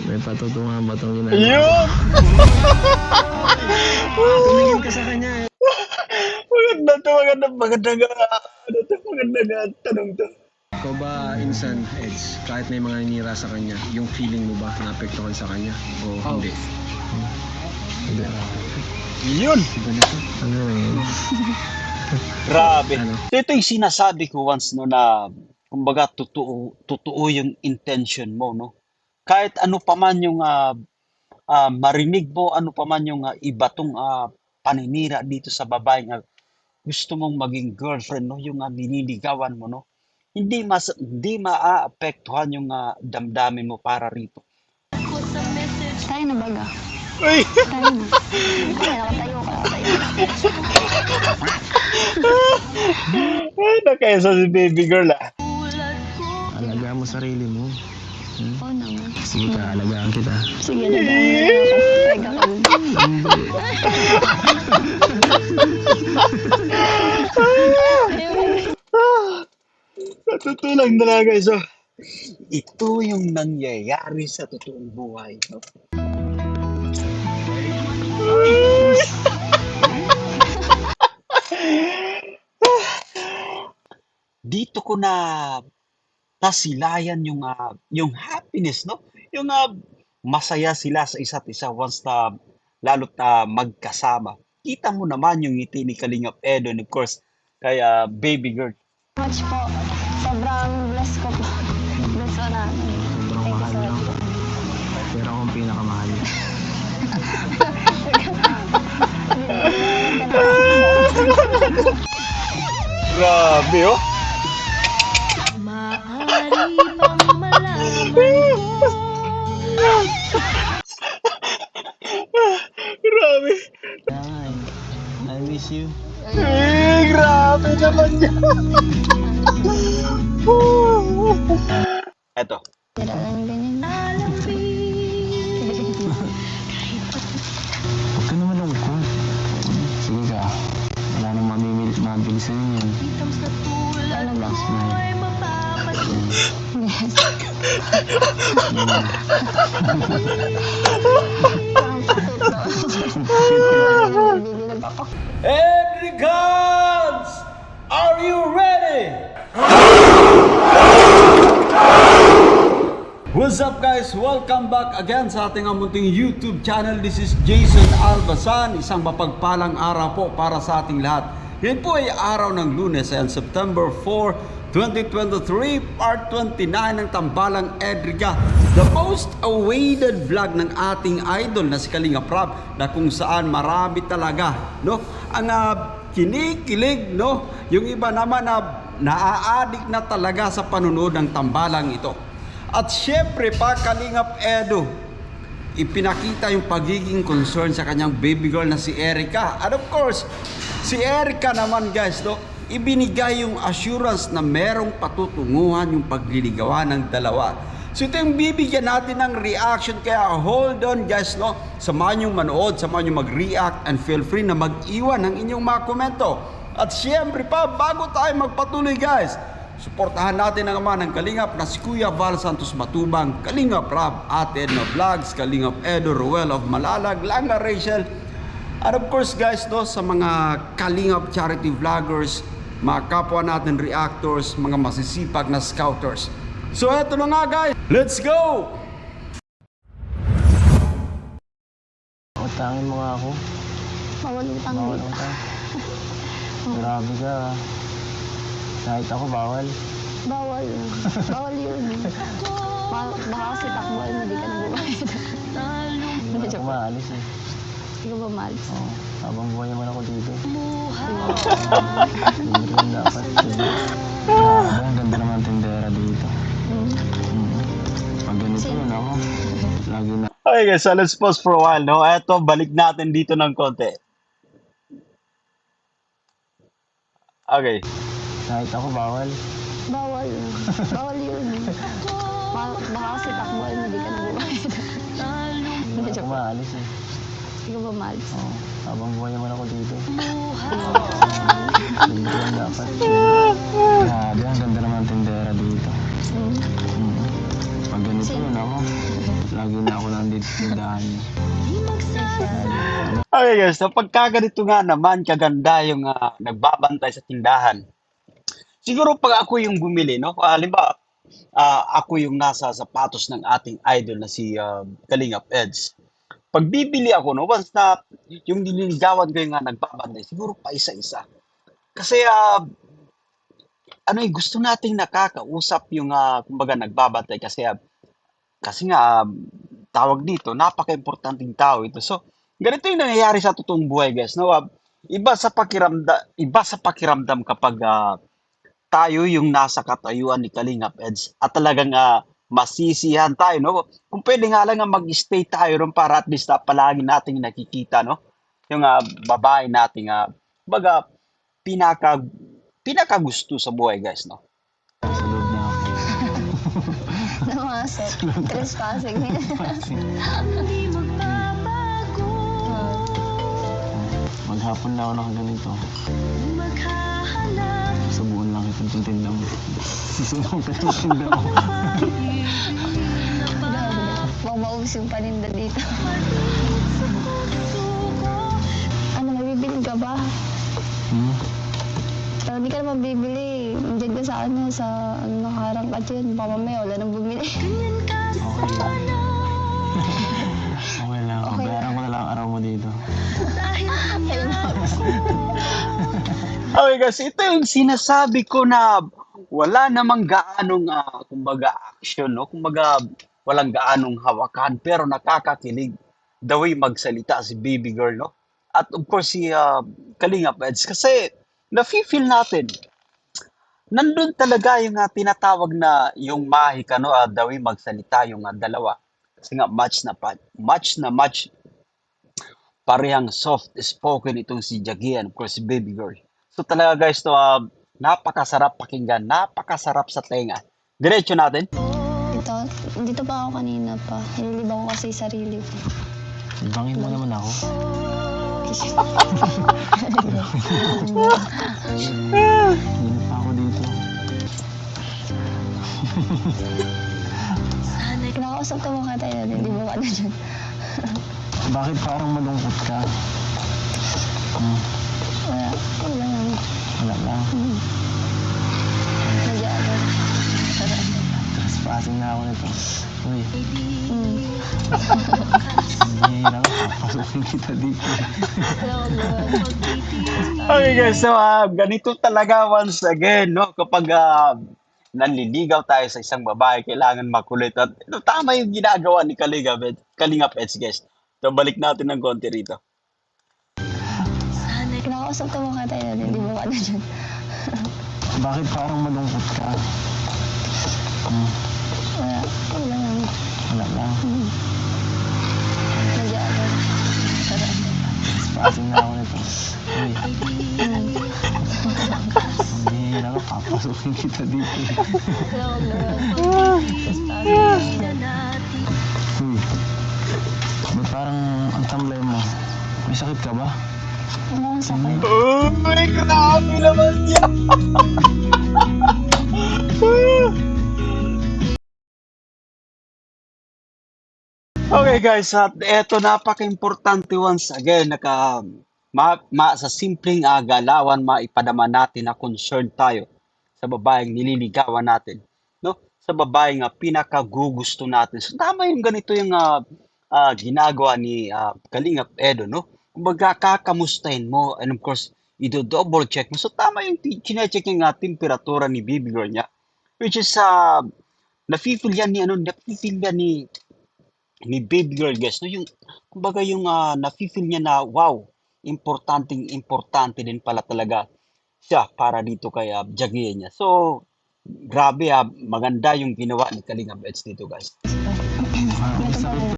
May patutungan ba itong ginagawa? Yun! Tumingin ka sa kanya. Maganda to, magandang tanong to. Ikaw ba, insan, Eds, kahit may mga nanira sa kanya, yung feeling mo ba naapektuhan sa kanya? O hindi? Hindi. Yun! Ano yun? Grabe. Ano? Ito yung sinasabi ko once no na kumbaga totoo yung intention mo no. Kahit ano pa man yung marinig mo, ano pa man yung iba tong paninira dito sa babae nga gusto mong maging girlfriend no, yung biniligawan mo no. Hindi maaapektuhan yung damdamin mo para rito. Tayo na baga. Uy! Tayo na. Tayo, nakatayo. Nakaya sa si baby girl Alagaan mo sarili mo. Oo naman. Sige ka, alagaan kita. Sige, nagdaan mo na ako. Teka ka lang. Sa totoo lang talaga guys. So, ito yung nangyayari sa totoong buhay. No? Dito ko na nasilayan yung happiness, no? Yung masaya sila sa isa't isa once na lalo't magkasama. Kita mo naman yung ngiti ni Kalingap Edo and of course kay baby girl. Much po. Sobrang bless ko po. Bless ko na. Sobrang mahal, no? Pero akong pinakamahal. Grabe, oh! Maaari bang malaman ko? Grabe! I miss you. Grabe naman yan! Eto. Tira lang ganyan. Huwag ka naman lungkot. Sige ka. Wala nang mabili sa'yo yan. Ano ba? Ay mapapasin. Yes. Bibilib ako. Edrigans! Are you ready? What's up guys? Welcome back again sa ating munting YouTube channel. This is Jason Albasan. Isang mapagpalang araw po para sa ating lahat. Yan po ay araw ng Lunes, ayan, September 4, 2023, part 29 ng Tambalang Edriga. The most awaited vlog ng ating idol na si Kalinga Prab, na kung saan marami talaga, no? Ang kinikilig, no? Yung iba naman na naaadik na talaga sa panunood ng Tambalang ito. At syempre pa, Kalingap Edo, ipinakita yung pagiging concern sa kanyang baby girl na si Erica. And of course, si Erica naman guys, no, ibinigay yung assurance na merong patutunguhan yung pagliligawan ng dalawa. So ito yung bibigyan natin ng reaction, kaya hold on guys, no? Samahan yung manood, samahan yung mag-react, and feel free na mag-iwan ng inyong mga komento. At syempre pa, bago tayo magpatuloy guys, suportahan natin ang ama ng Kalingap na si Kuya Val Santos Matubang, Kalingap Rab, Ate Edna Vlogs, Kalingap Edo, Ruel of Malalag, Langa Rachel, and of course guys, no, sa mga Kalingap charity vloggers, mga kapwa natin reactors, mga masisipag na scouters. So eto na nga guys, let's go! Utangin mo nga ako. Bawal utang Bawal dito. utang. Grabe ka. Kahit ako bawal. Bawal. Bawal yun. Baka kasi takbuhan mo, di ka nagbabayad. Hindi ako maalis eh. Hindi ka ba maalis? Oo. Habang buhay naman ako dito. Buhay. Hindi rin dapat. Grabe, ang ganda naman tindera dito. Pag ganito yun ako. Lagi na. Okay guys, so let's pause for a while, no? Eto, balik natin dito ng konti. Okay. Kahit ako bawal. Bawal. Bawal yun. Baka kasi takbuhan mo, di ka nagbabayad. Hindi ako maalis eh. Hindi ka ba maalis? Oo. Habang buhay naman ako dito. Buhay. Hindi rin dapat. Grabe, ang ganda naman tindera dito. Pag ganito yun ako. Lagi na ako nandito sa tindahan niyo. Okay guys, so pagka ganito nga naman, kaganda yung nagbabantay sa tindahan. Siguro pag ako yung bumili, no? Halimbawa, ako yung nasa sapatos ng ating idol na si Kalingap Eds. Pag bibili ako, no, once na yung nililigawan ko yung nagbabantay, siguro pa isa-isa. Kasi gusto nating nakakausap yung kumbaga nagbabantay kasi nga tawag dito, napaka-importanting tao ito. So, ganito yung nangyayari sa totoong buhay, guys. No? Iba sa pakiramdam kapag tayo yung nasa katayuan ni Kalingap Eds at talagang masisihan tayo, no? Kung pwede nga lang mag-stay tayo ron para at least palagi nating nakikita, no? Yung babae nating baga pinaka pinakagusto sa buhay, guys, no? Sa loob na ako. Namasok. Trespassing. Di magbabago. Maghapon na ako nakaganito. Maghahanap Subukan lang itong tinda mo. Susubukan ko yung tinda mo. Baka maubos yung paninda dito. sa puso ko. Ano, mabibili ka ba? Pero di ka naman bibili. Diyan ka sa nakaharang ka dyan. Baka mamaya wala nang bumili. Ganyan ka Okay lang. sana. Okay lang. Okay Bayaran ko na lang ang araw mo dito. Dahil Ayun na. Okay, guys, ito yung sinasabi ko na wala namang gaanong, kumbaga, action, no? Kumbaga, walang gaanong hawakan, pero nakakakilig the way magsalita si baby girl, no? At of course, si Kalingap Eds. Kasi, nafe-feel natin, nandun talaga yung tinatawag na yung mahika, no? The way magsalita yung dalawa. Kasi nga, match na match parehang soft spoken itong si Jaggy and of course si Baby Girl. So talaga guys to napakasarap pakinggan, napakasarap sa tenga. Diretso natin. Dito pa ako kanina pa. Hinilibang ko kasi sarili ko. Ibangin mo naman ako. Hindi pa ako dito. Kinakausap ka mo ka tayo. Hindi mo ka na dyan. Bakit parang malungkot ka? Wala. Wala lang. Wala lang. Medyo ako. Trespassing na ako nito. Uy, Kasi hihira ka. Papasukin kita dito. Wala naman. Okay guys, so ganito talaga once again, no? Kapag nanliligaw tayo sa isang babae, kailangan makulit. At ito tama yung ginagawa ni Kalingap Eds, guys. So balik natin ng konti rito. Kinakausap ka mo ka tayo. Hindi mo ka na dyan. Bakit parang malungkot ka? Wala. Wala lang. Wala lang. Medyo ako. Trespassing na ako nito. Uy, hihira ka. Papasukin kita dito. Wala naman. na natin. Uy, ba't parang ang tamlay mo? May sakit ka ba? Ano ang sakit? Oh my grabe naman yan! Okay guys, at eto napaka-importante once again sa simpleng galawan maipadama natin na concern tayo sa babaeng nililigawan natin, no? Sa babaeng pinakagugusto natin. So tama yung ganito yung ginagawa ni Kalingap Edo, no? Kumbaga kakamustahin mo and of course i-double check mo. So tama yung chine-check yung temperatura ni baby girl niya, which is nafe-feel yan ni baby girl, guys, no? Yung kumbaga yung nafe-feel niya na wow, importante din pala talaga siya para dito kay Jaggy niya. So grabe, maganda yung ginawa ni Kalingap Eds dito, guys. May Ito pa sakit rin.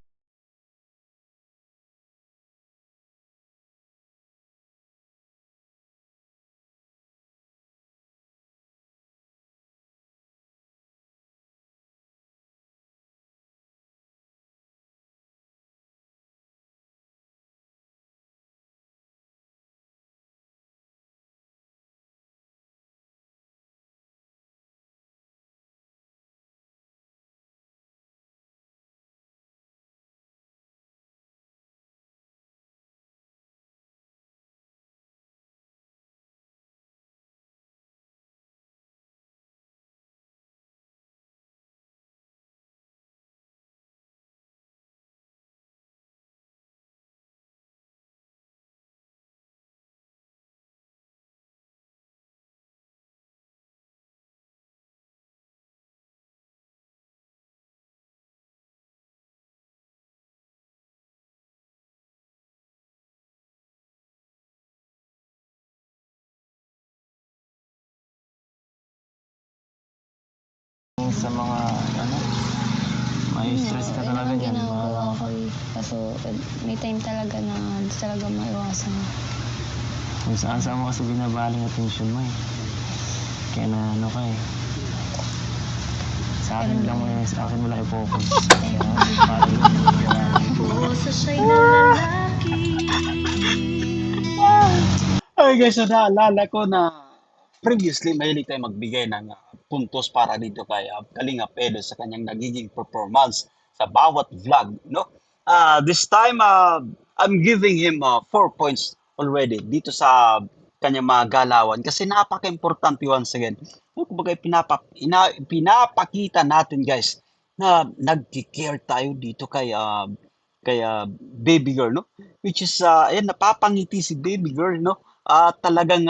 sa mga, ano, may stress ka Yun talaga ang dyan. ginagawa ko eh. Kaso may time talaga na hindi talaga maiwasan. Kung saan saan mo kasi binabaling attention mo eh. Kaya na ano ka eh. Sa akin lang mo yun, sa akin mo lang i-focus. Kaya parang O sa siya'y nalalaki. Ay guys, so naalala ko na previously mahilig tayo magbigay ng puntos para dito kay Kalinga Pedro sa kanyang nagiging performance sa bawat vlog, no? This time, I'm giving him 4 points already dito sa kanyang mga galawan kasi napaka-importante once again. Kumbaga, pinapakita natin guys na nagki-care tayo dito kay baby girl, no? Which is, ayan, napapangiti si baby girl, no? Talagang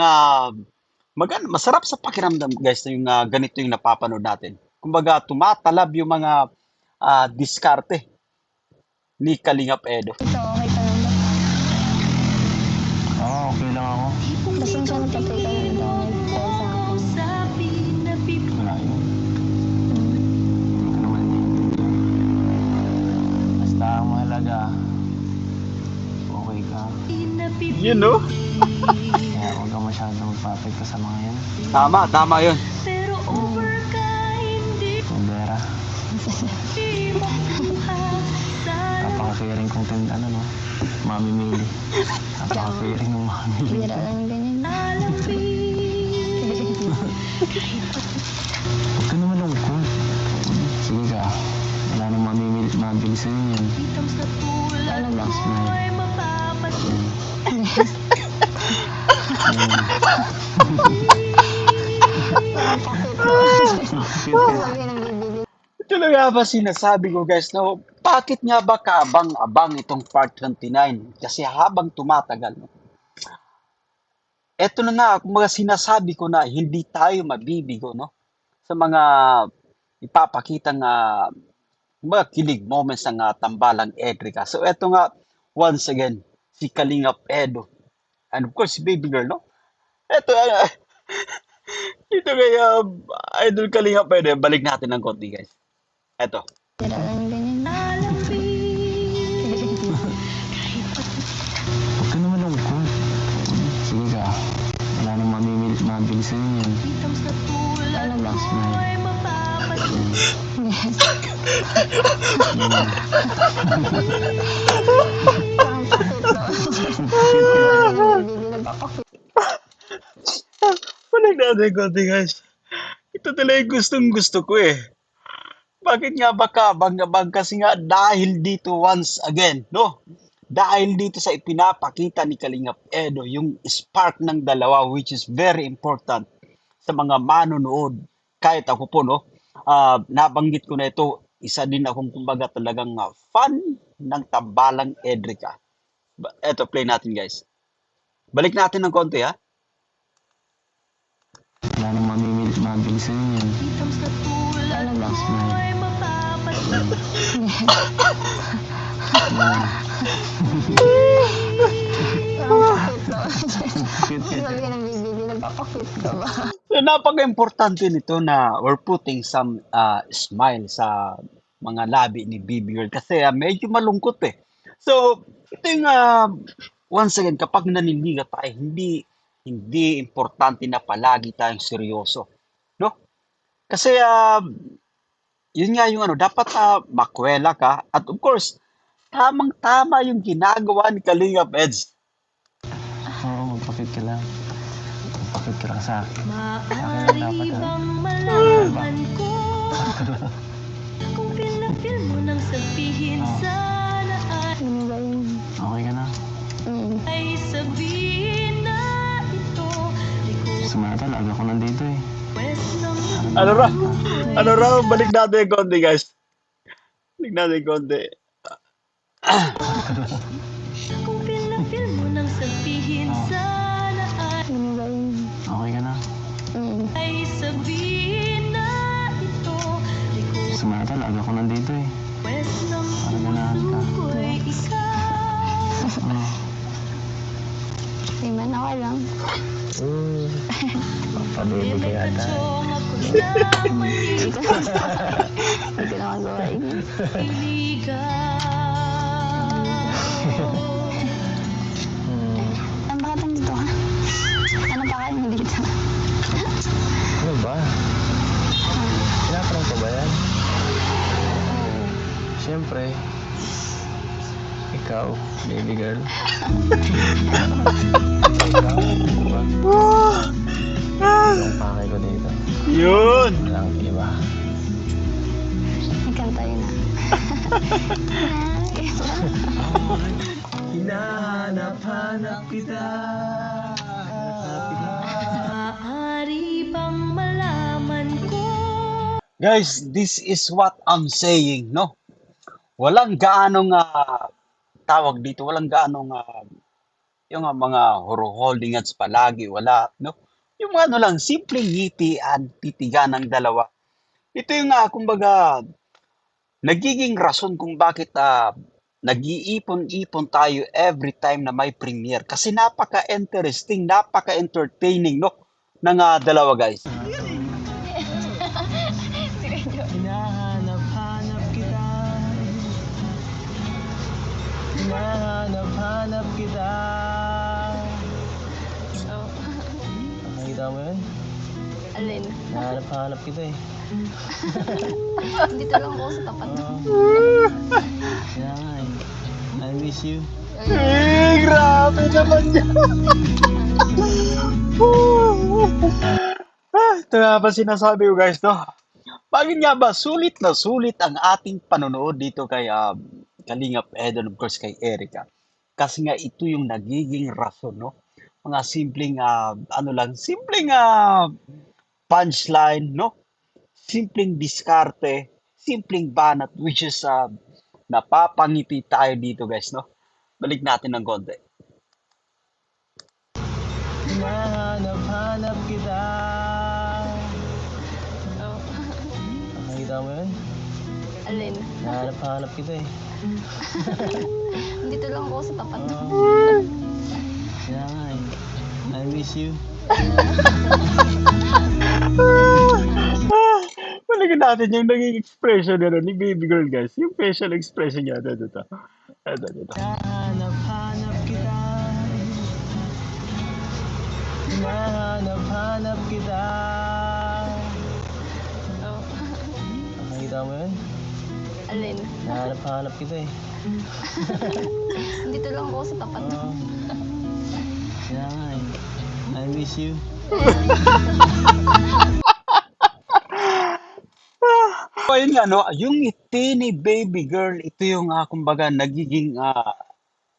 masarap sa pakiramdam, guys, na yung ganito yung napapanood natin. Kumbaga, tumatalab yung mga diskarte ni Kalingap Edo. Ito, okay ka lang ba? oo, okay lang ako. Pasensya na patay ka na daw nag-call sa akin. Sabi na Wala yun. Hindi ko naman naiintindihan. Basta ang mahalaga, okay ka. You know? Kaya huwag ka masyadong magpapekto sa mga yan. Tama yun. pero over ka hindi Kumbera, makuha. Sana napaka-caring kong ano no, mamimili. Napaka-caring ng mamimili. Bira lang yung ganyan. Huwag ka naman lungkot. Sige ka, wala nang mabili sa'yo yan. sa tulad Ano ba? mo'y mapapasin. Sabi ng bibili. Ito na nga ba sinasabi ko guys, no? Bakit nga ba kaabang-abang itong part 29? Kasi habang tumatagal, no? Ito na nga, kumbaga sinasabi ko na hindi tayo mabibigo, no? Sa mga ipapakitang mga kilig moments ng tambalang Edrica. So ito nga, once again, si Kalingap Edo. And of course, si baby girl, no? Ito, ito kaya, Idol Kalingap Edo. Balik natin ng konti, guys. Ito. Bira lang yung ganyan. Huwag ka naman lungkot. Sige ka, wala nang mabili sa'yo yan. sa tulad Ano ba? mo'y mapapasin. Parang pakit to. Sabi ng bibili, nagpapakit. Balik natin ng konti, guys. Ito talaga yung gustong gusto ko eh. Bakit nga ba kabang-abang? Kasi nga dahil dito once again, no? Dahil dito sa ipinapakita ni Kalingap Edo, yung spark ng dalawa which is very important sa mga manonood. Kahit ako po, no? Nabanggit ko na ito, isa din akong kumbaga talagang fan ng tambalang Edrica. Eto, play natin guys. Balik natin ng konti ha. Wala nang mabili sa'yo yan. sa tulad Ano ba? mo'y mapapasin. Parang pakit to. Sabi ng bibili, nagpapakit ka ba? So, napaka-importante nito na we're putting some smile sa mga labi ni Baby Girl kasi medyo malungkot eh. So, ito yung once again, kapag naniliga tayo, hindi importante na palagi tayong seryoso. No? Kasi yun nga yung dapat makwela ka at of course, tamang-tama yung ginagawa ni Kalingap Eds. Oo, magpakit ka lang. Magpakit ka lang sa akin. Maaari dapat, bang malaman ko kung feel na feel mo nang sabihin sana Ano ba yun? Okay ka na? ay sabihin na ito Sumatal, aga ko nandito eh. request ng Ano raw? Balik natin yung konti, guys. Balik natin yung konti. kung feel na feel mo nang sabihin sana Ano ba yun? Okay ka na? ay sabihin na ito Sumatal, aga ko nandito eh. request ng Parang ganahan ka. ko'y ikaw. Di man ako lang. Papababy ka yata. Chong ako Hindi ko na magawa yun. Ang bakit ang dito ha? Anong bakit mo dito? Ano ba? Tinatanong ko ba yan? Siyempre, ikaw, baby girl. Ikaw, diba? Yung pakay ko dito. Yun! Walang iba. Ikanta yun ha. Hinahanap-hanap kita. Maaari bang malaman ko? Guys, this is what I'm saying, no? Walang gaanong tawag dito, walang gaanong yung mga holdingats palagi, wala, no? Yung ano lang, simpleng ngiti at titigan ng dalawa. Ito yung kumbaga, nagiging rason kung bakit nag-iipon-ipon tayo every time na may premiere. Kasi napaka-interesting, napaka-entertaining, no? Ng dalawa, guys. Hinahanap-hanap kita. Hinahanap-hanap kita. Nakita mo yun? Alin? Hinahanap-hanap kita eh. Dito lang ako sa tapat mo. Kaya nga eh. I miss you. Grabe naman yan. Ito nga ba sinasabi ko, guys, no? Bakit nga ba sulit na sulit ang ating panonood dito kay Kalingap Ed and of course kay Erica? Kasi nga ito yung nagiging rason, no? Mga simpleng, simpleng punchline, no? Simpleng diskarte, simpleng banat, which is napapangiti tayo dito, guys, no? Balik natin ng konti. Hinahanap-hanap kita. Nakita mo yun? Alin? Hinahanap-hanap kita eh. Dito lang ako sa tapat mo. Kaya nga eh. I miss you. Balikan natin yung naging expression ni baby girl, guys. Yung facial expression niya. Ito. Hinahanap-hanap kita. Hinahanap-hanap kita. Nakita mo yun? Alin? Hinahanap-hanap kita eh. Dito lang ako sa tapat mo. Kaya nga eh. I miss you. Ayun nga, no? Yung ngiti ni baby girl, ito yung kumbaga nagiging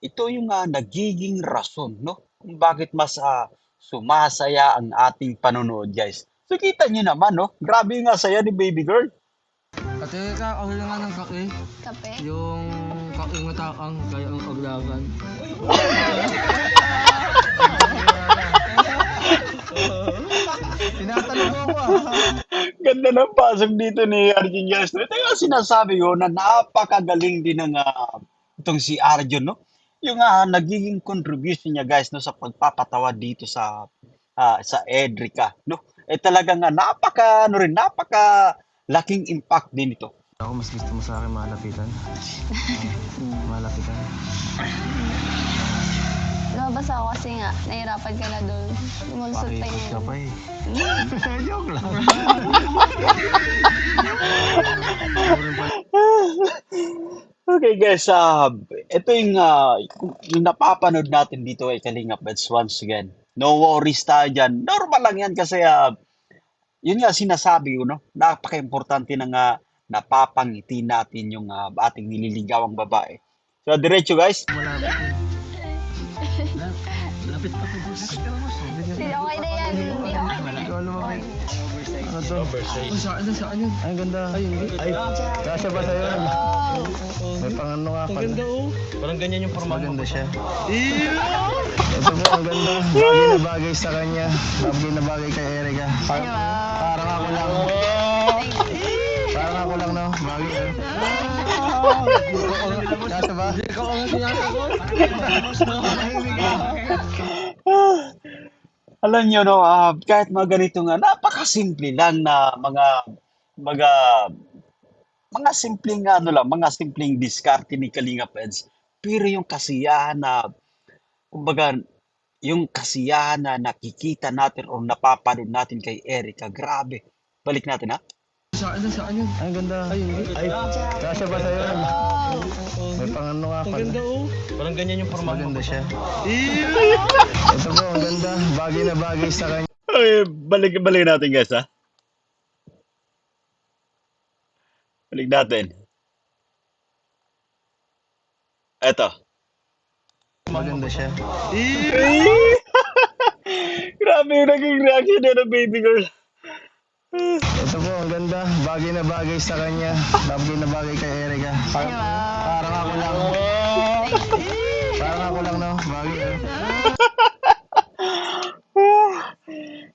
ito yung nagiging rason, no? Kung bakit mas sumasaya ang ating panonood, guys. So kita niyo naman, no? Grabe yung saya ni baby girl. Ate ka, ako lang nga ng kaki. Kape? Yung kaki ng takang, kaya ang aglagan. Tinatanong mo ako Ganda ng pasok dito ni Arjun, guys. Ito yung sinasabi ko na napakagaling din ng itong si Arjun, no? Yung nagiging contribution niya, guys, no, sa pagpapatawa dito sa Edrica, no? Talagang napaka laking impact din ito. Ako mas gusto mo sa akin malapitan. Malapitan. Lumabas ako kasi nga, nahirapan ka na doon. Lumulusot pa Pakikot ka yun. pa eh. Joke lang. Okay, guys, ito yung napapanood natin dito ay Kalingap Bets once again. No worries tayo dyan. Normal lang yan kasi yun nga sinasabi ko, no? Napaka-importante na nga napapangiti natin yung ating nililigawang babae. So, diretso, guys. Lapit pa ko, boss. Hindi, okay na yan. Hindi, okay na yan. Ikaw lumapit. Ano to? Saan yun? Ay, ang ganda. Ay, kasya ba sa'yo? May pangano nga pala. Ang ganda oh. Parang ganyan yung forma. Maganda siya. Ito mo, ang ganda. Bagay na bagay sa kanya. Bagay na bagay kay Erica. Parang ako lang. Parang ako lang, no? Bagay. Kasya ba? Alam niyo, no, kahit mga ganito nga, napakasimple lang na mga mga simpleng ano lang, mga simpleng diskarte ni Kalinga Peds. Pero yung kasiyahan na, kumbaga, yung kasiyahan na nakikita natin o napapanood natin kay Erica, grabe. Balik natin, ha? Ay, ang ganda. Ay, kasya ba sa'yo? May pangano nga pala. Ang ganda Parang ganyan yung formato. Maganda siya. Ito po, ang ganda. Bagay na bagay sa kanya. Ay, balik natin, guys, ha? Balik natin. Eto. Maganda siya. Grabe yung naging reaction niya ng baby girl. Ito po, ang ganda. Bagay na bagay sa kanya. Bagay na bagay kay Erica. Parang ako lang. Parang ako lang, no? Bagay.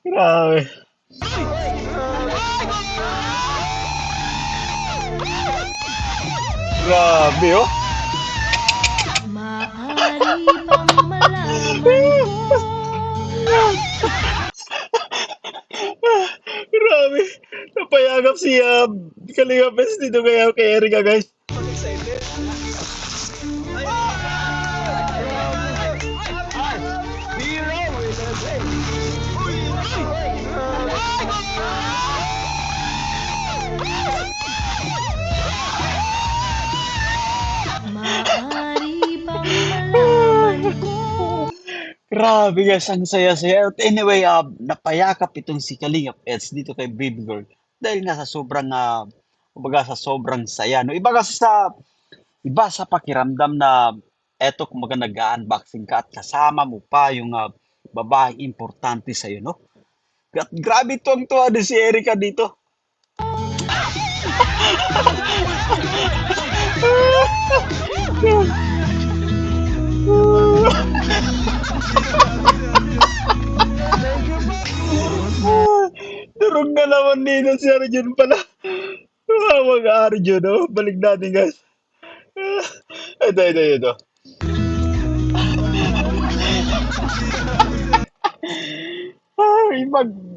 Grabe. Grabe, oh. Maaari bang malaman ko? Grabe. Napayagap si Kalinga Peds dito kay Erica, guys. Maaari bang malaman ko? Grabe, guys, ang saya-saya. At anyway, napayakap itong si Kalinga Peds dito kay baby girl dahil nga sa sobrang kumbaga sa sobrang saya, no? Iba sa pakiramdam na eto kumbaga nag-unboxing ka at kasama mo pa yung babae importante sa iyo, no? Grabe tuwang-tuwa din si Erica dito. Durog na naman dito si Arjun pala. Mga Arjun, no? Balik natin, guys. Ito.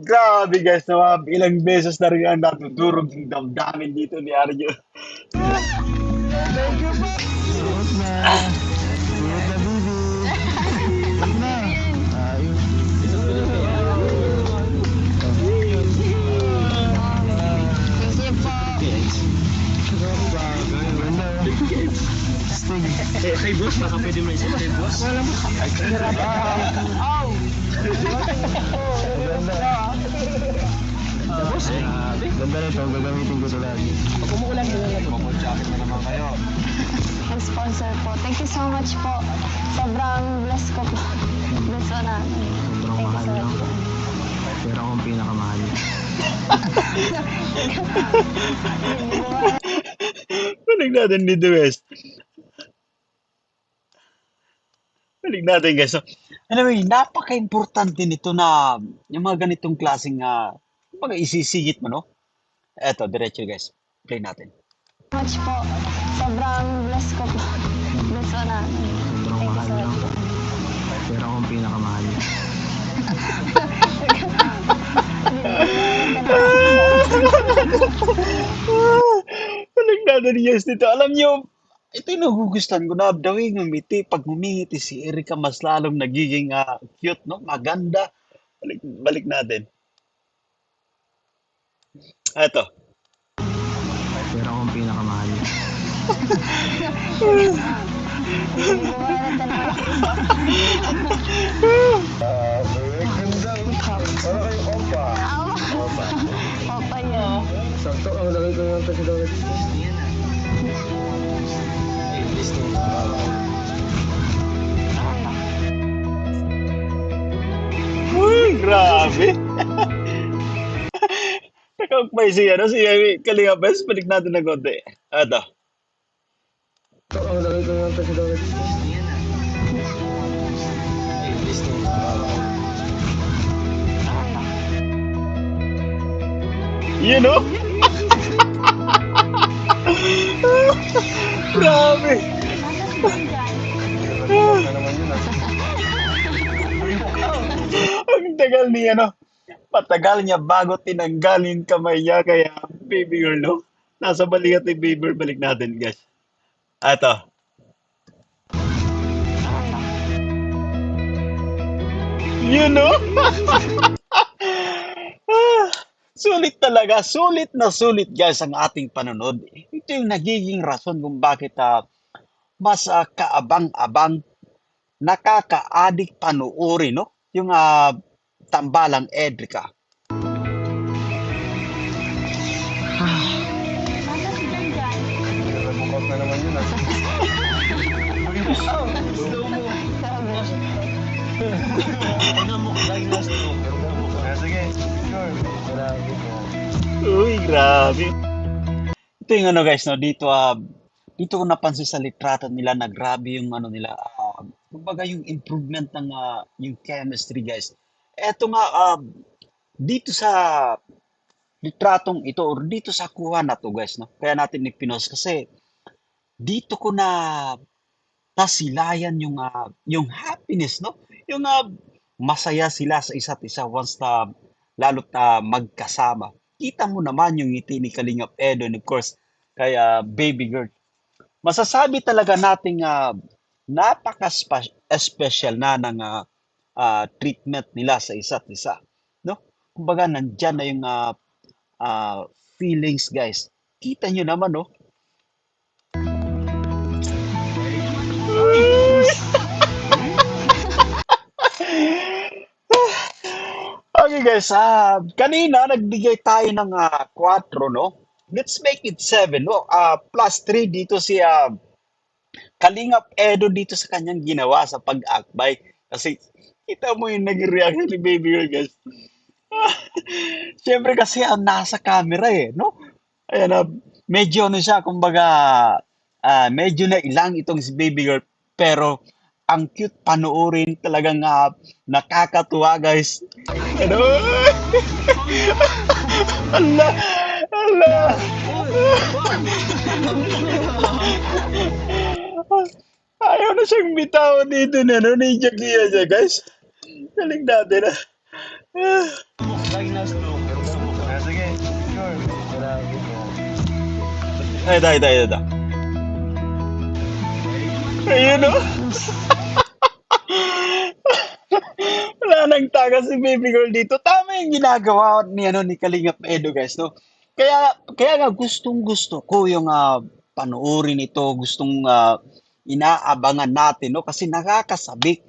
Grabe, guys. Ilang beses na rin ang natudurog yung damdamin dito ni Arjun. Suot na. Suot na, baby. Suot na. Ayun. Thank you po. Stig. Kay boss, baka pwede mo isip kay boss. Ganda na ito, gagamitin ko ito lagi. Sponsor po. Thank you so much po. Sobrang bless ko po. Bless ko na. Sobrang mahal, no? Pero akong pinakamahal. Balik natin dito, guys. Balik natin, guys. So, anyway, napaka-importante nito na yung mga ganitong klaseng mga isisigit mo, no? Eto, diretso, guys. Play natin. Much po. Sobrang bless ko po. Bless ko na. Sobrang mahal, no? Pero akong pinakamahal. Balik natin, guys, dito. Alam nyo, ito yung nagugustuhan ko na dawing ngumiti. Pag ngumingiti si Erica, mas lalong nagiging cute, no? Maganda. Balik natin. Eto. Pero akong pinakamahal. Papa yun. Sakto, ang lagay ko yung presidente. Uy, grabe. Nakakapay si Kalinga Peds. Balik natin ng konti. Eto. Sakto, ang lagay ko yung presidente. You know? Grabe. Ang tagal niya, no? Matagal niya bago tinanggal yung kamay niya. Kaya, baby girl, no? Nasa balikat ni baby girl. Balik natin, guys. Ito. You know? Sulit talaga. Sulit na sulit, guys, ang ating panonood. Ito yung nagiging rason kung bakit mas kaabang-abang, nakaka-addict panoorin, no? Yung Tambalang Edrica. Nabukot na naman yun. Sige, sure. Grabe po. Uy, grabe. Ito yung ano, guys, no? Dito ko napansin sa litrato nila na grabe yung ano nila, kumbaga yung improvement ng yung chemistry, guys. Eto nga, dito sa litratong ito or dito sa kuha na to, guys, no? Kaya natin ipinost kasi dito ko na nasilayan yung happiness, no? Yung masaya sila sa isa't isa once na lalo't magkasama. Kita mo naman yung ngiti ni Kalingap Edo and of course kay baby girl. Masasabi talaga nating napaka-special na ng treatment nila sa isa't isa, no? Kumbaga nandyan na yung feelings, guys. Kita nyo naman, no? Okay, guys, kanina nagbigay tayo ng 4, no? Let's make it 7, no? Plus 3 dito si Kalingap Edo dito sa kanyang ginawa sa pag-akbay. Kasi kita mo yung naging reaction ni baby girl, guys. Siyempre kasi nasa camera no? Ayan, medyo ano siya, kumbaga, medyo na ilang itong si baby girl. Pero ang cute panoorin, talagang nakakatuwa, guys. Ano? Ala! Ala! Ayaw na siyang bitaw dito ni Jagia siya, guys. Galing natin, Sige, sure. Grabe po. Ay, ito. Ayun, no? Wala nang taga si baby girl dito. Tama yung ginagawa ni Kalingap Edo, guys, no? Kaya nga gustong-gusto ko yung panoorin ito, gustong inaabangan natin, no? Kasi nakakasabik,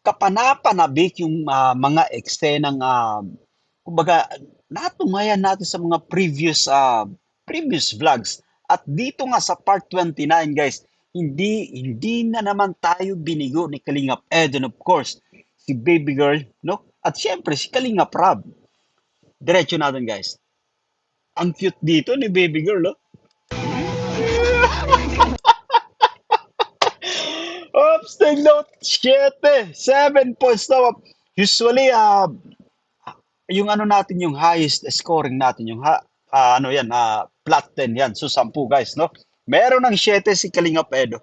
kapanapanabik yung mga eksenang kumbaga natumayan natin sa mga previous vlogs. At dito nga sa part 29, guys, hindi na naman tayo binigo ni Kalingap Ed and of course si baby girl, no? At syempre si Kalingap Rab. Diretso natin, guys. Ang cute dito ni baby girl, no? Oops, take note. 7 points na. Usually, yung ano natin, yung highest scoring natin, yung flat 10 yan. So, 10, guys, no? Meron ng 7 si Kalingap Edo.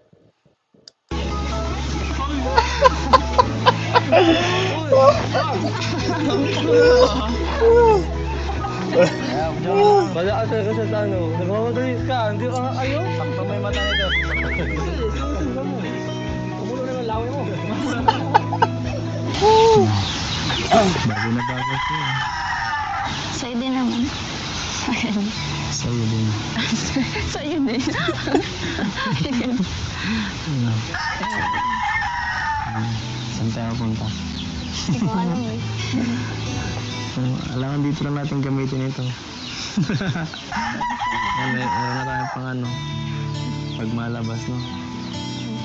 Bala ka talaga sa tanong. Nagmamadali ka. Hindi ka ayaw. Sakto may mata nito. Tumulo na ng laway mo. Bago na bago siya. Sa'yo din naman. Sa'yo din. Sa'yo din. Saan tayo punta? Hindi ko alam eh. Alangan dito lang natin gamitin ito. Meron na tayong pang pag malabas, no?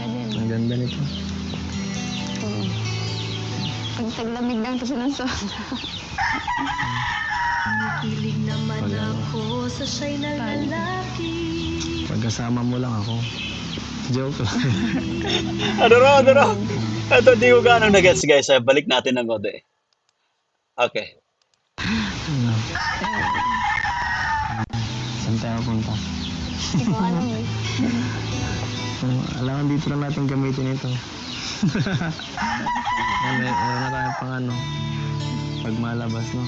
Pwede. Ang ganda nito. Pag taglamig lang ito sinusunod. Nakilig naman ako sa siya'y nalalaki. Pagkasama mo lang ako. Joke lang. Ano raw? Ito, di ko ganong nag-gets, guys. Balik natin ng konti. Okay. Saan tayo punta? Hindi ko alam eh. Alangan dito lang natin gamitin ito. Meron na tayong pang Pag malabas, no?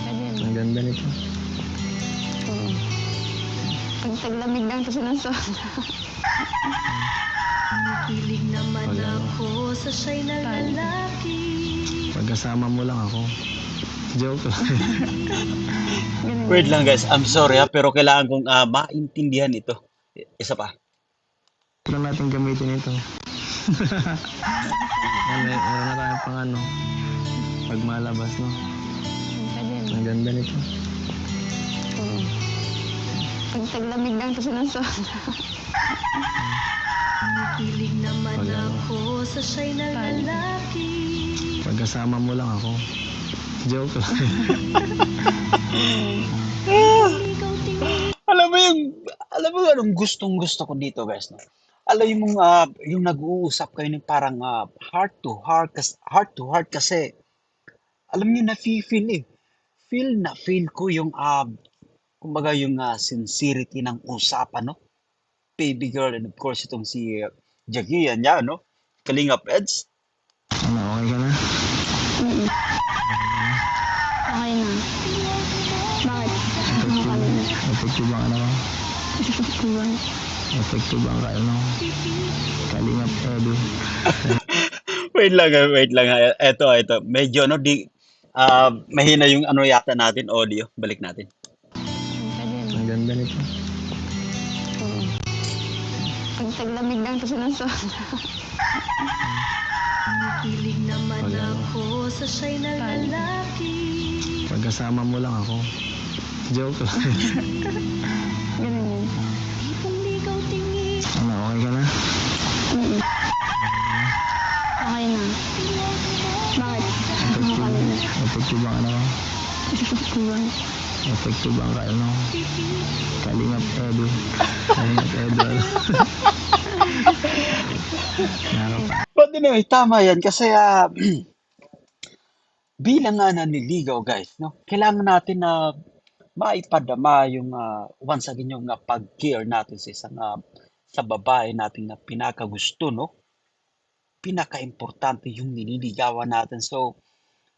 Pwede yun. Ang ganda nito. Oo. Pag taglamig lang to ng soda. Hilig naman ako sa siya'y ng lalaki. Pagkasama mo lang ako. Joke lang. Ganun Wait yun. lang guys, I'm sorry ha, pero kailangan kong maintindihan ito. Isa pa. Ito natin gamitin ito. Meron na tayong pang ano. Pag malabas, no? Pwede yun. Ang ganda nito. Oo. Pag taglamig lang to ng soda. Hilig naman ako sa siya'y ng lalaki. Pagkasama mo lang ako. Joke lang. Ikaw tingin Alam mo anong gustong-gusto ko dito guys, no? Alam mo yung nag-uusap kayo ng parang heart to heart kasi alam niyo na feel eh. Feel ko yung kumbaga yung sincerity ng usapan, no? Baby girl and of course itong si Jagian niya, no? Kalingap Eds. Ano, okay ka na? Mm-mm. Okay na. Bakit? Ano kami na? Effective ang ano? Diba? Effective ang ano? Kalingap Edu. Wait lang. Eto. Medyo mahina yung ano yata natin, audio. Balik natin. Pwede yun. Ang ganda nito. Oo. Pag taglamig lang to ng soda. hilig naman ako sa siya'y ng lalaki. Pagkasama mo lang ako. Joke lang. Ganun yun. Tipong ligaw tingin. Ano, okay ka na? Mm-mm. Okay na. Bakit? Ano kami na? Effective ang ano? Diba? Effective ang ano? Kalingap Edu. Kalingap Edu. Nakaka- But anyway, tama yan kasi bilang nga naniligaw guys, no? Kailangan natin na maipadama yung once again yung pag-care natin sa isang sa babae natin na pinakagusto, no? Pinaka-importante yung nililigawan natin. So,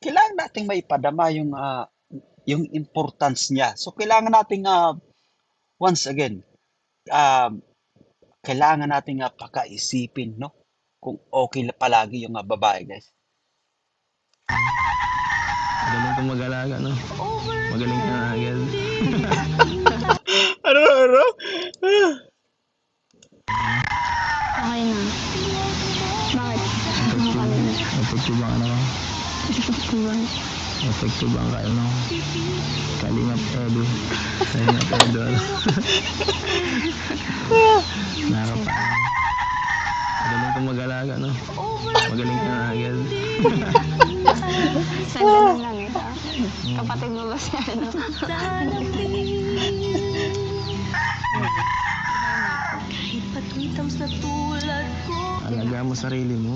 kailangan nating maipadama yung importance niya. So, kailangan nating once again kailangan nating pakaisipin, no? Kung okay na palagi yung babae, guys. Magaling kong mag-alaga, no? Magaling ka na agad. Ano? Okay na. Bakit? Ano kami na? Effective ang ano? Diba? Effective ang ano? Kalingap Edu. Kalingap Edu. Nakaka- Magaling kong mag-alaga, no? Magaling ka na agad. Saan ganun lang eh, ha? Kapatid mo ba siya, ano? Kahit patwitams na tulad ko. Alagaan mo sarili mo.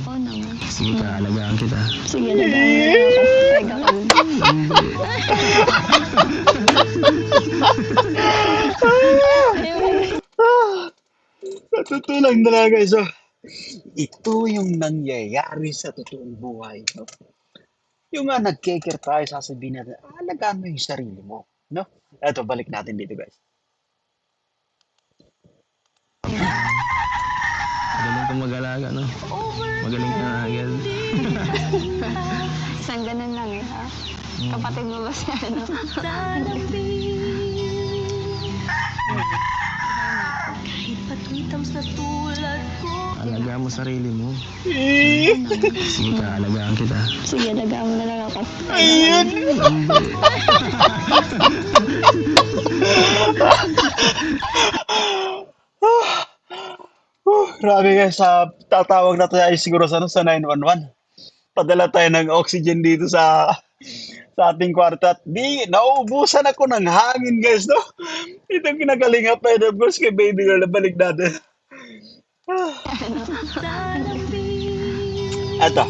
Oo naman. Sige ka, alagaan kita. Sige, nagdaan mo lang ako. Teka ka. Totoo lang talaga, guys. So, ito yung nangyayari sa totoong buhay, no? Yung nag-care tayo, sasabihin natin, alagaan mo yung sarili mo, no? Eto, balik natin dito, guys. Magaling kong mag-alaga, no? Magaling ka na agad. Saan ganun lang eh, ha? Kapatid mo ba siya, ano? Kahit patwitams na tulad ko. Alagaan mo sarili mo. Sige ka, alagaan kita. Sige, nagdaan mo na lang ako. Grabe guys, tatawag na tayo siguro sa 911. Padala tayo ng oxygen dito sa ating kwarto at nauubusan ako ng hangin guys, no? Ito yung kinagalinga pa yun, of course, kay baby girl, balik natin. Eto.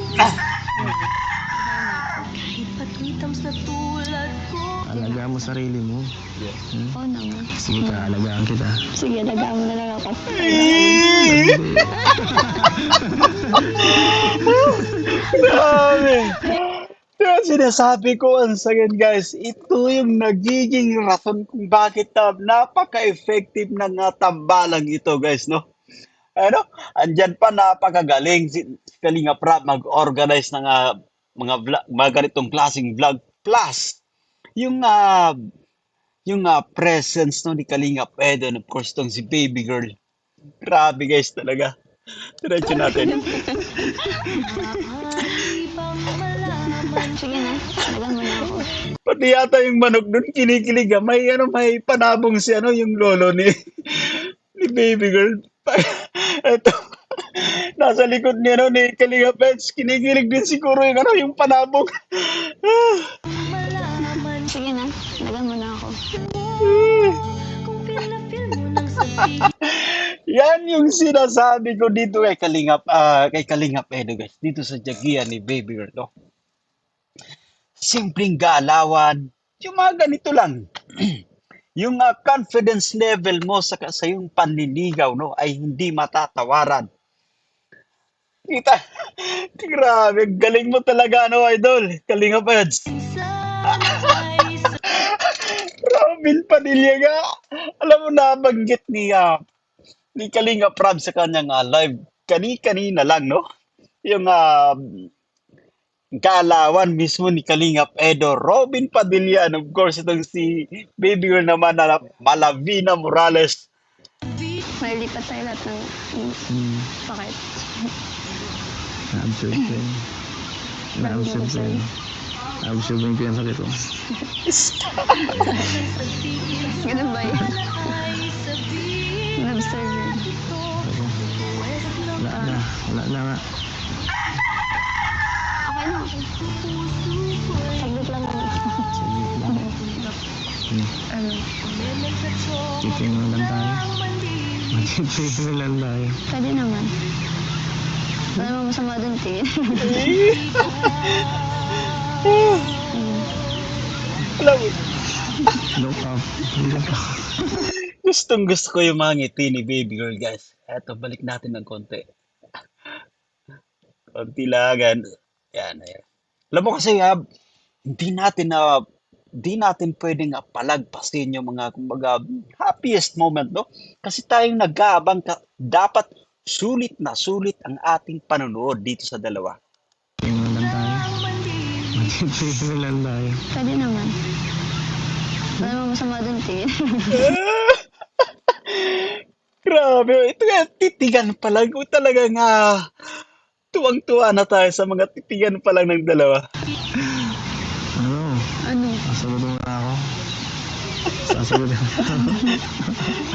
Kahit patwitams na tulad ko. Alagaan mo sarili mo. Oo naman. Sige ka, alagaan kita. Sige, nagdaan mo na lang ako. Grabe. Kaya sinasabi ko once again guys, ito yung nagiging rason kung bakit napaka-effective ng tambalang ito guys, no? Ano? Andyan pa napakagaling si Kalinga Prab mag-organize ng mga ganitong klaseng vlog. Plus, yung presence no, ni Kalinga Edo and of course itong si Baby Girl. Grabe guys talaga. Diretso natin. Maaari bang malaman Sige na, talagang mo na ako. Pati yata yung manok doon kinikilig may panabong si yung lolo ni Baby Girl. Eto, nasa likod niya no, ni Kalinga Pets, kinikilig din siguro yung panabong. malaman Sige na, talagang mo na ako. kung feel na feel mo nang sabihin Yan yung sinasabi ko dito kay Kalingap Edo guys, dito sa Jagian ni Baby Girl, no? Simpleng galawan, yung mga ganito lang. Yung confidence level mo sa yung panliligaw, no, ay hindi matatawaran. Kita, grabe, galing mo talaga, idol, Kalingap Eds. sana ay Robin Padilla nga. Alam mo, nabanggit ni Kalinga Prab sa kanyang live kanina lang, no? Yung kaalawan mismo ni Kalingap Edo, Robin Padilla, and of course, itong si Baby Girl naman na Malavina Morales. May lipat tayo lahat ng bakit? Na-absorb ko yun. Na-absorb ko yun. Na-absorb yung pinasakit ko. Ganun ba yun? ay sabihin Na-observe yun. Wala na nga. Okay na, okay. Saglit lang naman. Saglit lang. Ano? Titingnan lang tayo. Titingnan lang tayo. Pwede naman. Wala namang masama dun, tingin. Alam mo, Look up. Look up. gustong gusto ko yung mga ngiti ni Baby Girl, guys. Eto, balik natin ng konti. Konti lang. Yan, ayan. Alam mo kasi, di natin pwedeng palagpasin yung mga, kumbaga, happiest moment, no? Kasi tayong nag-aabang dapat sulit na sulit ang ating panonood dito sa dalawa. Titingnan lang tayo. Titingnan lang tayo. Pwede naman. Wala namang masama dun, tingin. Grabe, ito nga, titigan pa lang. Talagang tuwang-tuwa na tayo sa mga titigan pa lang ng dalawa. Ano? Ano? Sasagutin mo na ako. Sasagutin mo na ako.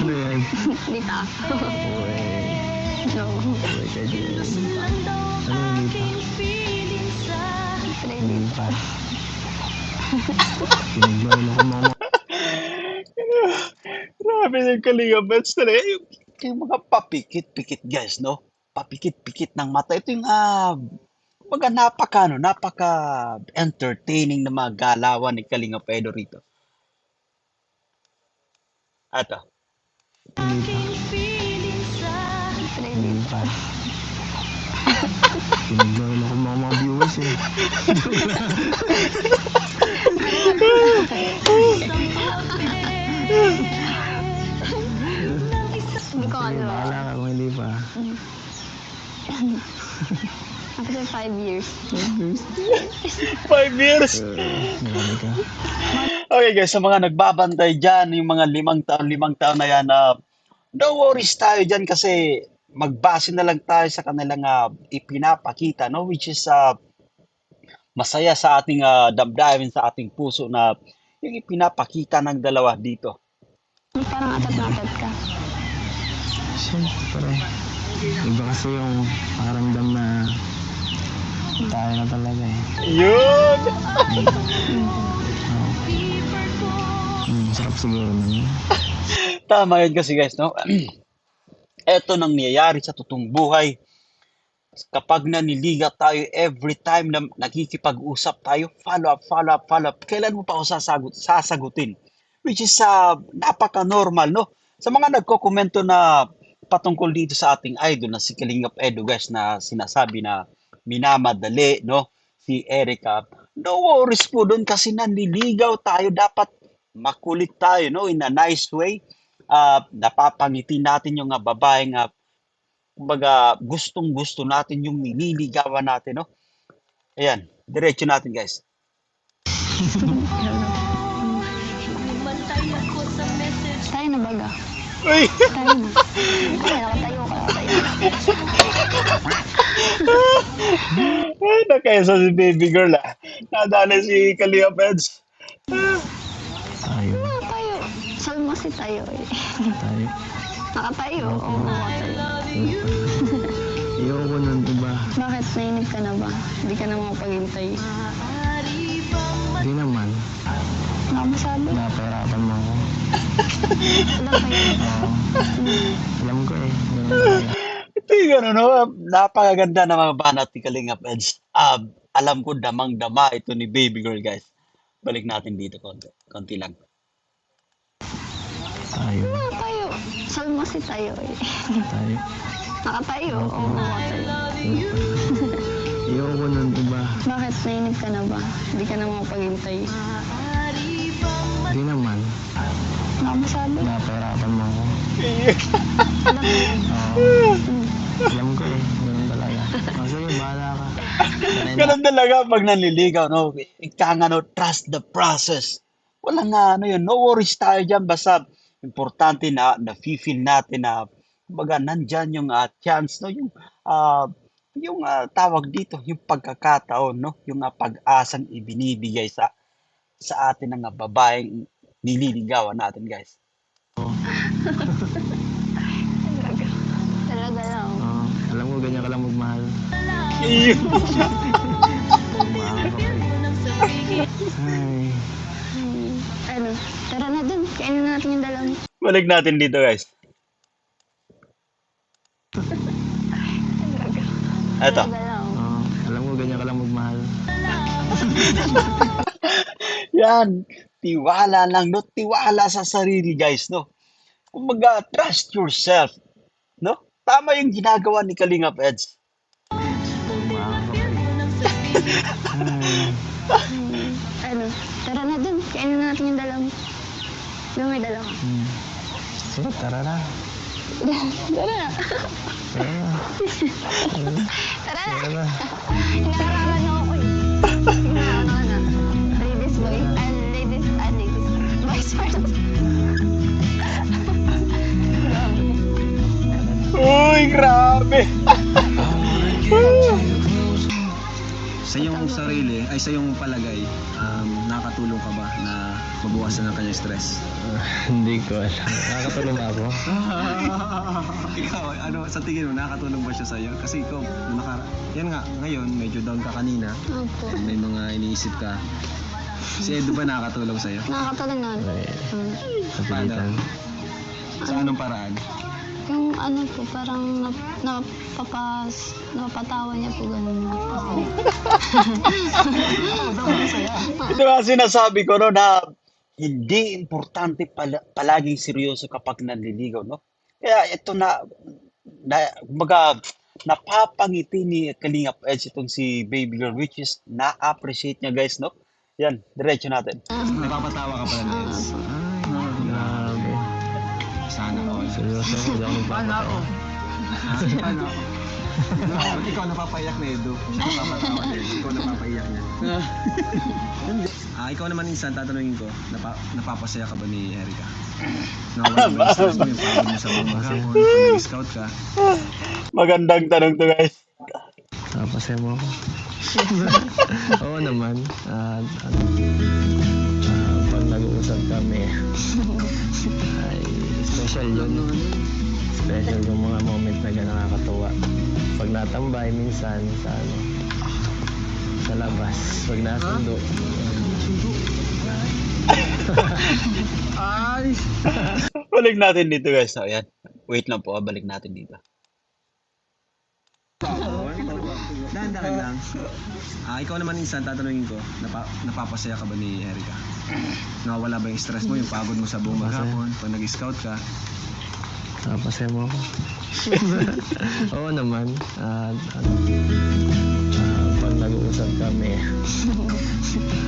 Ano yan? Dita. Uwe. No. Uwe ka dyan. Ano hindi pa? Hindi pa. Pinagbayan ako mama. Grabe yung Kalinga Bets talaga. Yung mga papikit-pikit guys, no? Papikit-pikit ng mata. Ito yung mga napaka-entertaining na mga galawan ni Kalinga Pedro rito. Ato. Hindi pa. Pinagbayan ako mga viewers eh. Hindi ko ano. Bahala ka kung hindi pa. After 5 years. 5 years! Marami ka. Okay guys, sa mga nagbabantay dyan, yung mga 5 taon na yan, no worries tayo dyan kasi magbase na lang tayo sa kanilang ipinapakita, no? Which is masaya sa ating damdamin, sa ating puso na yung ipinapakita ng dalawa dito. Parang atat-atat ka. Siyempre. Iba kasi yung pakiramdam na tayo na talaga eh. Yun! Oo. Sarap siguro nun. Tama yun kasi guys, no? Eto nang nangyayari sa totoong buhay. Kapag naniliga tayo, every time na nakikipag-usap tayo, follow up. Kailan mo pa ako sasagutin? Which is napaka-normal, no? Sa mga nagko-komento na patungkol dito sa ating idol na si Kalingap Edo, guys, na sinasabi na minamadali, no? Si Erica. no worries po doon kasi nanliligaw tayo. Dapat makulit tayo, no? In a nice way. Napapangiti natin yung babaeng kumbaga gustong-gusto natin yung nililigawan natin, no? Ayan, diretso natin, guys. Mantay ako sa message. Tayo na baga. Uy! Tayo na. Ay, nakatayo ka. Ay, nakaysa si baby girl, Nadali si Kalia Peds. Tayo. Tayo. Sabi mo kasi tayo eh. Tayo. Nakatayo. Oo, nakatayo. Ayoko nun, iba. Bakit? Nainip ka na ba? Hindi ka na makapaghintay. Maaari bang Hindi naman. Wala mo sabi? Napahirapan mo ako. Wala pa yun. Oo. Alam ko eh. Ganun talaga. Ito yung gano'n, no? Napakaganda ng mga banat ni Kalinga Peds. Alam ko damang-dama ito ni baby girl, guys. Balik natin dito konti. Konti lang. Tayo. Tayo. Sabi mo kasi tayo eh. Tayo. Nakatayo. Oo, nakatayo. Ayoko nun, iba. Bakit? Nainip ka na ba? Hindi ka na makapaghintay. maaari bang Hindi naman. Wala mo sabi? Napahirapan mo ako. Wala pa yun. Oo. Alam ko eh. Ganun talaga. Kasi bahala ka. Sanay na. Ganun talaga pag nanliligaw, no? Ika nga, no? Trust the process. Walang yun. No worries tayo dyan. Basta importante na feel natin na kumbaga nandyan yung chance, no? Yung tawag dito, yung pagkakataon, no? Yung pag-asang ibinibigay sa atin ng babaeng nililigawan natin, guys. Talaga lang. Oo. Alam ko ganyan ka lang magmahal. mo nang sabihin? Ay. Ano? Tara na dun. Kainin na natin yung dalawang. Balik natin dito, guys. Eto. Talaga lang. Oo. Alam ko ganyan ka lang magmahal. Yan. Tiwala lang, no? Tiwala sa sarili, guys, no? Kumbaga, trust yourself, no? Tama yung ginagawa ni Kalingap Eds. Ano? Tara na dun. Kainin na natin yung dalawang. Doon may dalawa. Sige, tara na. Tara na. Tara na. Tara na. Tara na. Hinaharangan na ako eh. Hinaharangan na. Ladies boy. Ladies. Vice versa. Grabe. Uy, grabe! Sa iyong sarili, ay sa iyong palagay, nakakatulong ka ba na mabawasan ng kanyang stress? Hindi ko alam. Nakakatulong ba ako? Ikaw, sa tingin mo, nakakatulong ba siya sa'yo? Kasi ikaw, yan nga, ngayon, medyo down ka kanina, Opo. may mga iniisip ka. Si Edo ba nakakatulong sa'yo? Nakakatulong na. Ay, napilitan. Sa anong paraan? Yung ano po, parang napapatawa niya po ganun ako. Ito nga sinasabi ko, no, na hindi importante palaging seryoso kapag nanliligaw, no? Kaya ito kumbaga, napapangiti ni Kalingap Edge itong si baby girl, which is na-appreciate niya, guys, no? Yan, diretso natin. Napapatawa ka pala ni Eds. Grabe. Sana all. Seryoso ko, hindi ako nagpapatawa. Ikaw napapaiyak na Edo. Siya napapatawa na Edo. Ikaw napapaiyak niya. Ikaw naman insan, tatanungin ko, napapasaya ka ba ni Erica? Nawala ba yung stress mo, yung pagod mo sa buong hapon, pag nag-scout ka? Magandang tanong to, guys. Napasaya mo ako. Oo naman. Pag nag-uusap kami, ay special yun. Special yung mga moment na gano'n nakakatuwa. Pag natambay minsan sa labas, pag nasundo. Balik natin dito, guys. So, ayan. Wait lang po, balik natin dito. Dahan-dahan lang. Ikaw naman insan, tatanungin ko, napapasaya ka ba ni Erica? Nawala ba yung stress mo, yung pagod mo sa buong maghapon, pag nag-scout ka? Napasaya mo ako. Oo naman. Pag nag-uusap kami.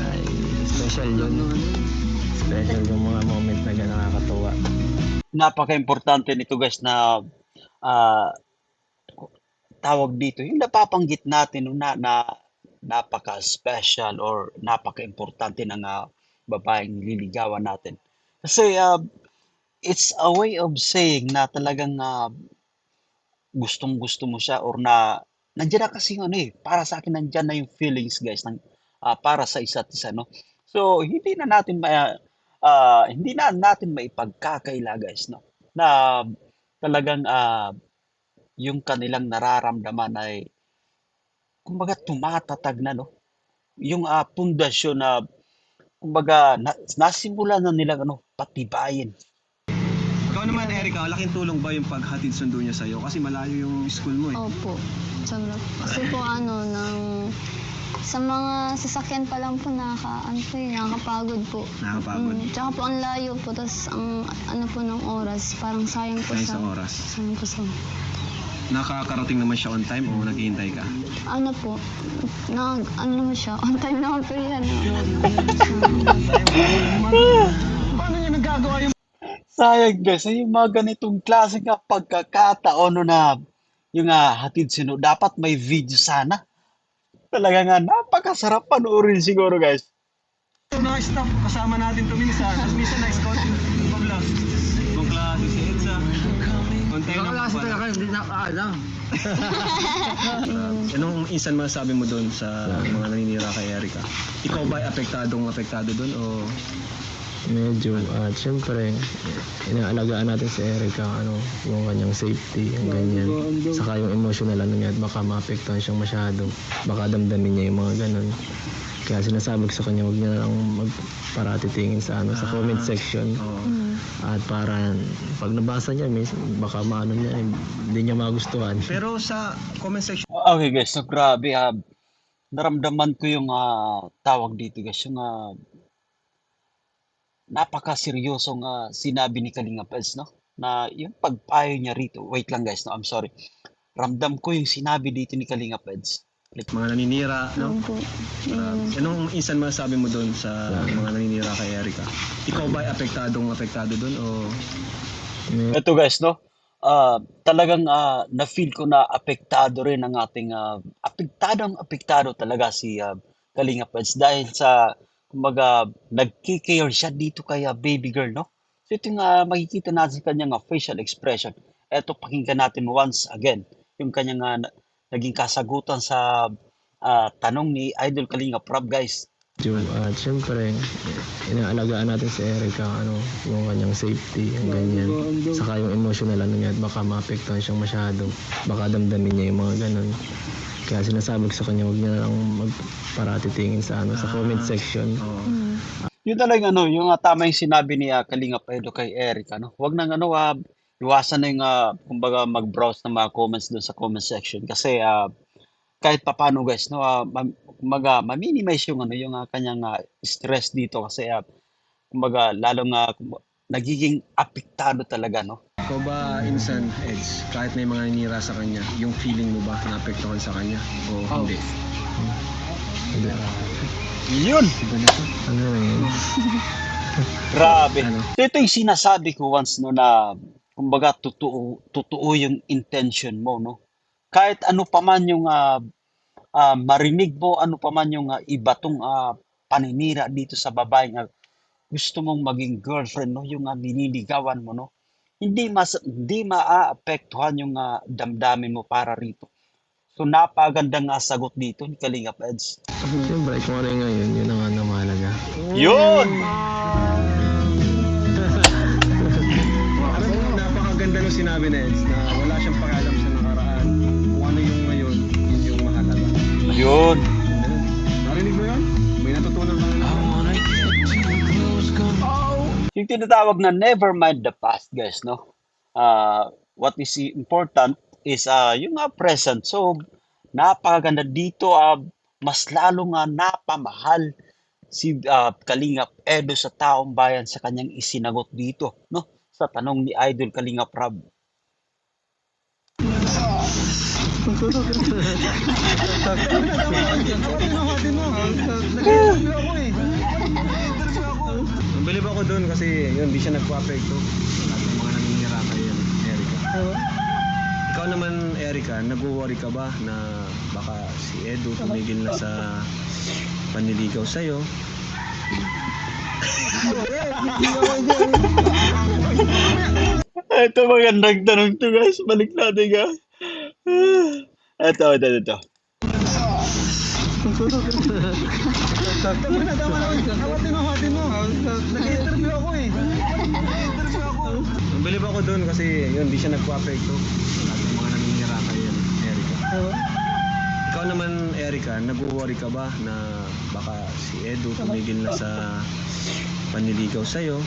Ay, special yun. Special yung mga moment na gano'n nakakatuwa. Napaka-importante nito guys na ah, tawag dito, yung napapanggit natin no, na napaka-special or napaka-importante ng babaeng nililigawan natin. Kasi it's a way of saying na talagang gustong-gusto mo siya or nandiyan na kasi yung ano eh, para sa akin nandiyan na yung feelings guys para sa isa't isa, no? So, hindi na natin maipagkakaila guys, no? Na talagang yung kanilang nararamdaman ay kumbaga tumatatag na, no? Yung pundasyon na kumbaga nasimulan na nilang patibayin. Ikaw naman, Erica, laking tulong ba yung paghatid sundo niya sa'yo? Kasi malayo yung school mo eh. Opo. Sobra. Kasi po sa mga sasakyan pa lang po nakakapagod po. Nakakapagod. Tsaka po ang layo po, tapos ang po ng oras, parang sayang po Sayang sa oras. Sayang po sa... Nakakarating naman siya on time o naghihintay ka? Ano po, naman siya, on time naman po yan. Paano niya nagagawa yung... Sayang guys, yung mga ganitong klase nga pagkakataon no, na yung hatid sino, dapat may video sana. Talaga nga, napakasarap panoorin siguro guys. Na-staff, kasama natin ito minsan. Tapos minsan na-scout yung ibang klase si Edsa. On time naman pala. hindi na alam. Anong insan masasabi mo doon sa mga naninira kay Erica? Ikaw ba ay apektado doon o... Medyo, at syempre, inaalagaan natin si Erica, yung kanyang safety, yung ganyan. Saka yung emotional niya, at baka maapektuhan siyang masyado. Baka damdamin niya yung mga ganun. Kaya sinasabi ko sa kanya, huwag niya na lang magparatitingin sa comment section. At para, pag nabasa niya, baka hindi niya magustuhan. Pero sa comment section, Okay guys, so grabe naramdaman ko yung tawag dito guys, yung napakaseryosong sinabi ni Kalinga Pels, no? Na yung pagpayo niya rito, wait lang guys, no? I'm sorry. Ramdam ko yung sinabi dito ni Kalinga Pels. mga naninira, no? Opo. Anong insan masasabi mo doon sa mga naninira kay Erica? Ikaw ba ay apektado doon o... Ito guys, no? Talagang na-feel ko na apektado rin ang ating apektado talaga si Kalinga Peds dahil sa kumbaga nagki-care siya dito kay baby girl, no? So ito yung makikita natin sa kanyang facial expression. Ito pakinggan natin once again yung kanyang naging kasagutan sa tanong ni Idol Kalinga Prab guys. At syempre, inaalagaan natin si Erica, yung kanyang safety, yung ganyan. Saka yung emotional niya, at baka maapektuhan siyang masyado. Baka damdamin niya yung mga ganun. Kaya sinasabi ko sa kanya, huwag niya na lang magparatitingin sa comment section. Yun talaga yung tama yung sinabi ni Kalinga Pedro kay Erica, no? Huwag nang iwasan na yung kumbaga mag-browse ng mga comments doon sa comment section kasi kahit papaano guys, no, ma-minimize yung kanyang stress dito kasi kumbaga lalong nagiging apektado talaga, no. Ikaw ba, insan, Eds, kahit may mga naninira sa kanya, yung feeling mo ba naapektuhan sa kanya o hindi? Hindi. Yun. Ano yun? Grabe. Ano? So, ito yung sinasabi ko once no na kumbaga totoo yung intention mo, no. Kahit ano pa man yung marinig mo, ano pa man yung iba tong paninira dito sa babae nga gusto mong maging girlfriend, no, yung nililigawan mo, no. Hindi maaapektuhan yung damdamin mo para rito. So napagandang sagot dito ni Kalinga Peds. Siyempre, kung ano yung ngayon, yun ang mahalaga. Yun! Napakaganda nung sinabi na Eds na wala siyang pakialam sa nakaraan. Kung ano yung ngayon, yun yung mahalaga. Yun! Narinig mo yun? May natutunan ka na. Yung tinatawag na never mind the past, guys, no? What is important is yung present. So, napakaganda dito. Mas lalong napamahal si Kalingap Edo sa taong bayan sa kanyang isinagot dito, no? Sa tanong ni Idol Kalingap Rab. Bilib ako doon kasi yun, di siya nagpa-apekto. Lahat ng mga naninira kay Erica. Ikaw naman, Erica, nag-worry ka ba na baka si Edu tumigil na sa panliligaw sa'yo? Ito magandang tanong to guys. Balik natin ka. Ito. Nag-interview ako eh. Bilib ako doon kasi yun, di siya nagpa-apekto. Lahat ng mga naninira kay Erica. Ikaw naman, Erica, nag-worry ka ba na baka si Edu tumigil na sa panliligaw sa'yo?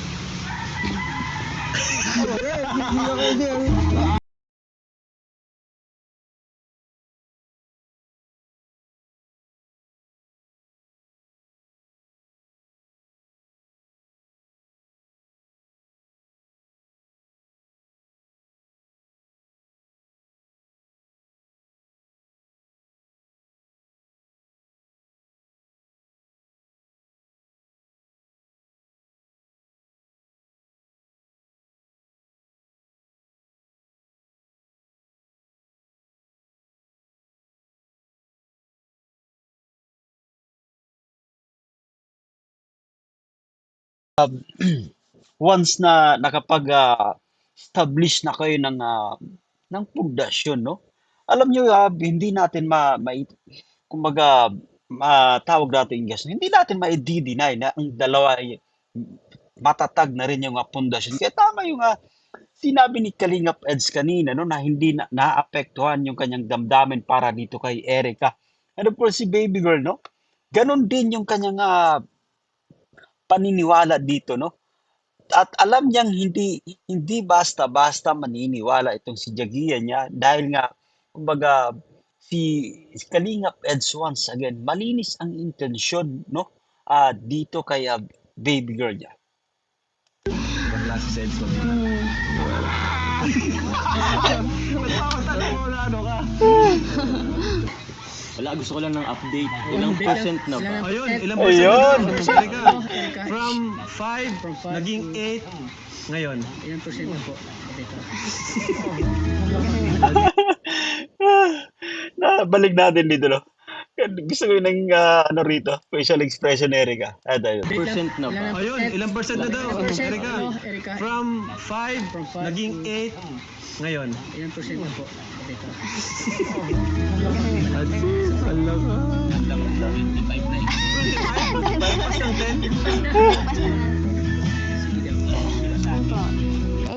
Once na nakapag-establish na kayo ng pundasyon, no? Alam nyo, hindi natin kumbaga, tawag natin guys, hindi natin ma-deny na ang dalawa ay matatag na rin yung pundasyon. Kaya tama yung sinabi ni Kalingap Eds kanina, no, na hindi na naapektuhan yung kanyang damdamin para dito kay Erica. And of course, si baby girl, no? Ganon din yung kanyang paniniwala dito, no? At alam niyang hindi basta-basta maniniwala itong si Jagia niya dahil nga kumbaga si Kalingap Eds once again malinis ang intensyon, no, dito kay baby girl niya. Ibang klase sa Eds mo. Wala, gusto ko lang ng update. Ilang percent na ba? Ayun, ilang percent Ayun. na daw? Erica? From 5, naging 8. Ngayon. Ilang percent na po? Balik natin dito, no. Gusto ko yung rito, facial expression ni Erica. Ayun. Percent na ba? Ayun, ilang percent na daw? Erica? Erica. From 5, naging 8. Ngayon. Ilang percent na po? Opo.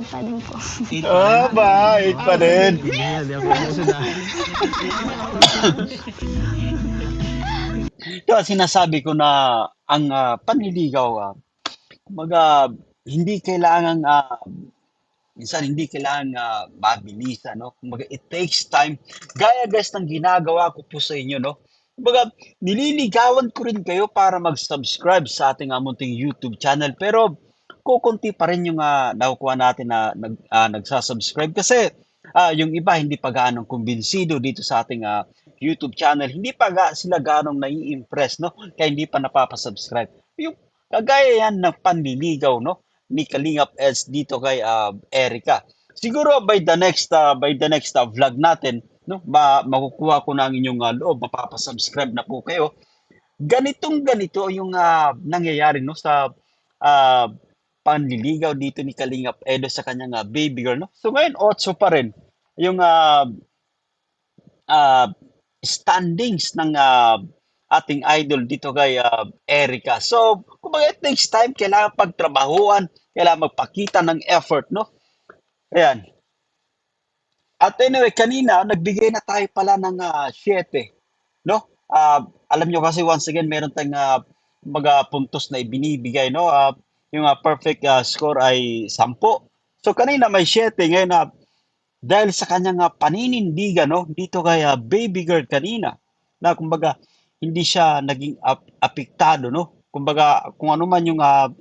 8 pa din po. Ba, 8 pa din. Ito sinasabi ko na ang panliligaw, kumbaga, hindi kailangan minsan hindi kailangan mabilisan, no? Kumbaga, it takes time. Gaya guys ng ginagawa ko po sa inyo, no? Kumbaga, nililigawan ko rin kayo para mag-subscribe sa ating munting YouTube channel. Pero, kukunti pa rin yung nakukuha natin na nagsasubscribe. Kasi, yung iba hindi pa gaanong kumbinsido dito sa ating YouTube channel. Hindi pa sila gaanong nai-impress, no? Kaya hindi pa napapasubscribe. Yung kagaya yan ng panliligaw, no, ni Kalingap Eds dito kay Erica. Siguro by the next vlog natin, no, makukuha ko na ang inyong loob, mapapasubscribe na po kayo. Ganito yung nangyayari, no, sa panliligaw dito ni Kalingap Edo sa kanyang baby girl, no. So ngayon 8 pa rin yung standings ng ating idol dito kay Erica. So, kumbaga it takes time, kailangan pagtrabahuan, kailangan magpakita ng effort, no? Ayan. At anyway, kanina, nagbigay na tayo pala ng 7, no? Alam nyo kasi once again, meron tayong mga puntos na ibinibigay, no? Yung perfect score ay 10. So, kanina may 7, ngayon dahil sa kanyang paninindigan, no? Dito kay baby girl kanina, na kumbaga, hindi siya naging apektado, no? Kumbaga, kung ano man yung ang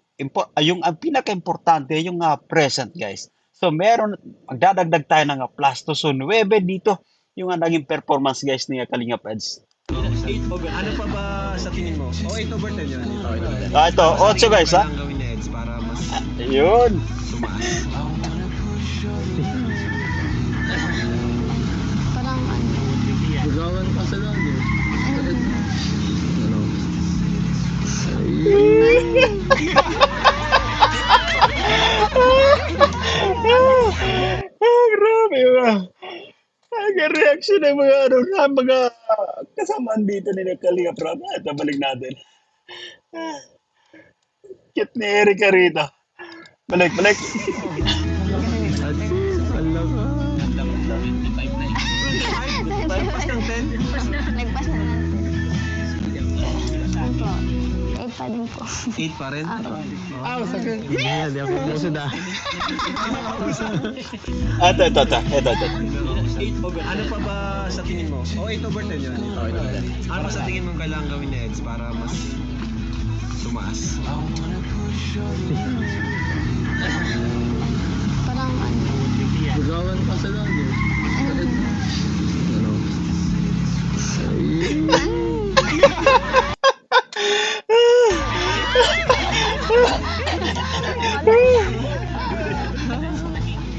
pinaka-importante yung present, guys. So, magdadagdag tayo ng plus 2. So, 9 dito yung naging performance guys ni Kalingap Eds. Ano pa ba sa tingin mo? 8/10 yun. Ito, 8 guys ha. Kailangan gawin ni Eds para mas Ayun. tumaas. Parang ano. Bugawan pa sa lalo. Ano? Ano? Grabe ba? Ang reaction ng mga ano na mga kasamaan dito ni Kalingap Rob. Ito balik natin. Cute ni Erica rito. Balik, balik. Pas ng 10? Nagpas na lang. Ano po? 8 pa din po. 8 pa rin? Hindi ako pusod ah. Ito. Ano pa ba sa tingin mo? 8/10 yun. Ano pa sa tingin mo kailangan gawin ni Eds para mas tumaas? Parang ano. Bugawan pa sa lalo. Ano? Ano?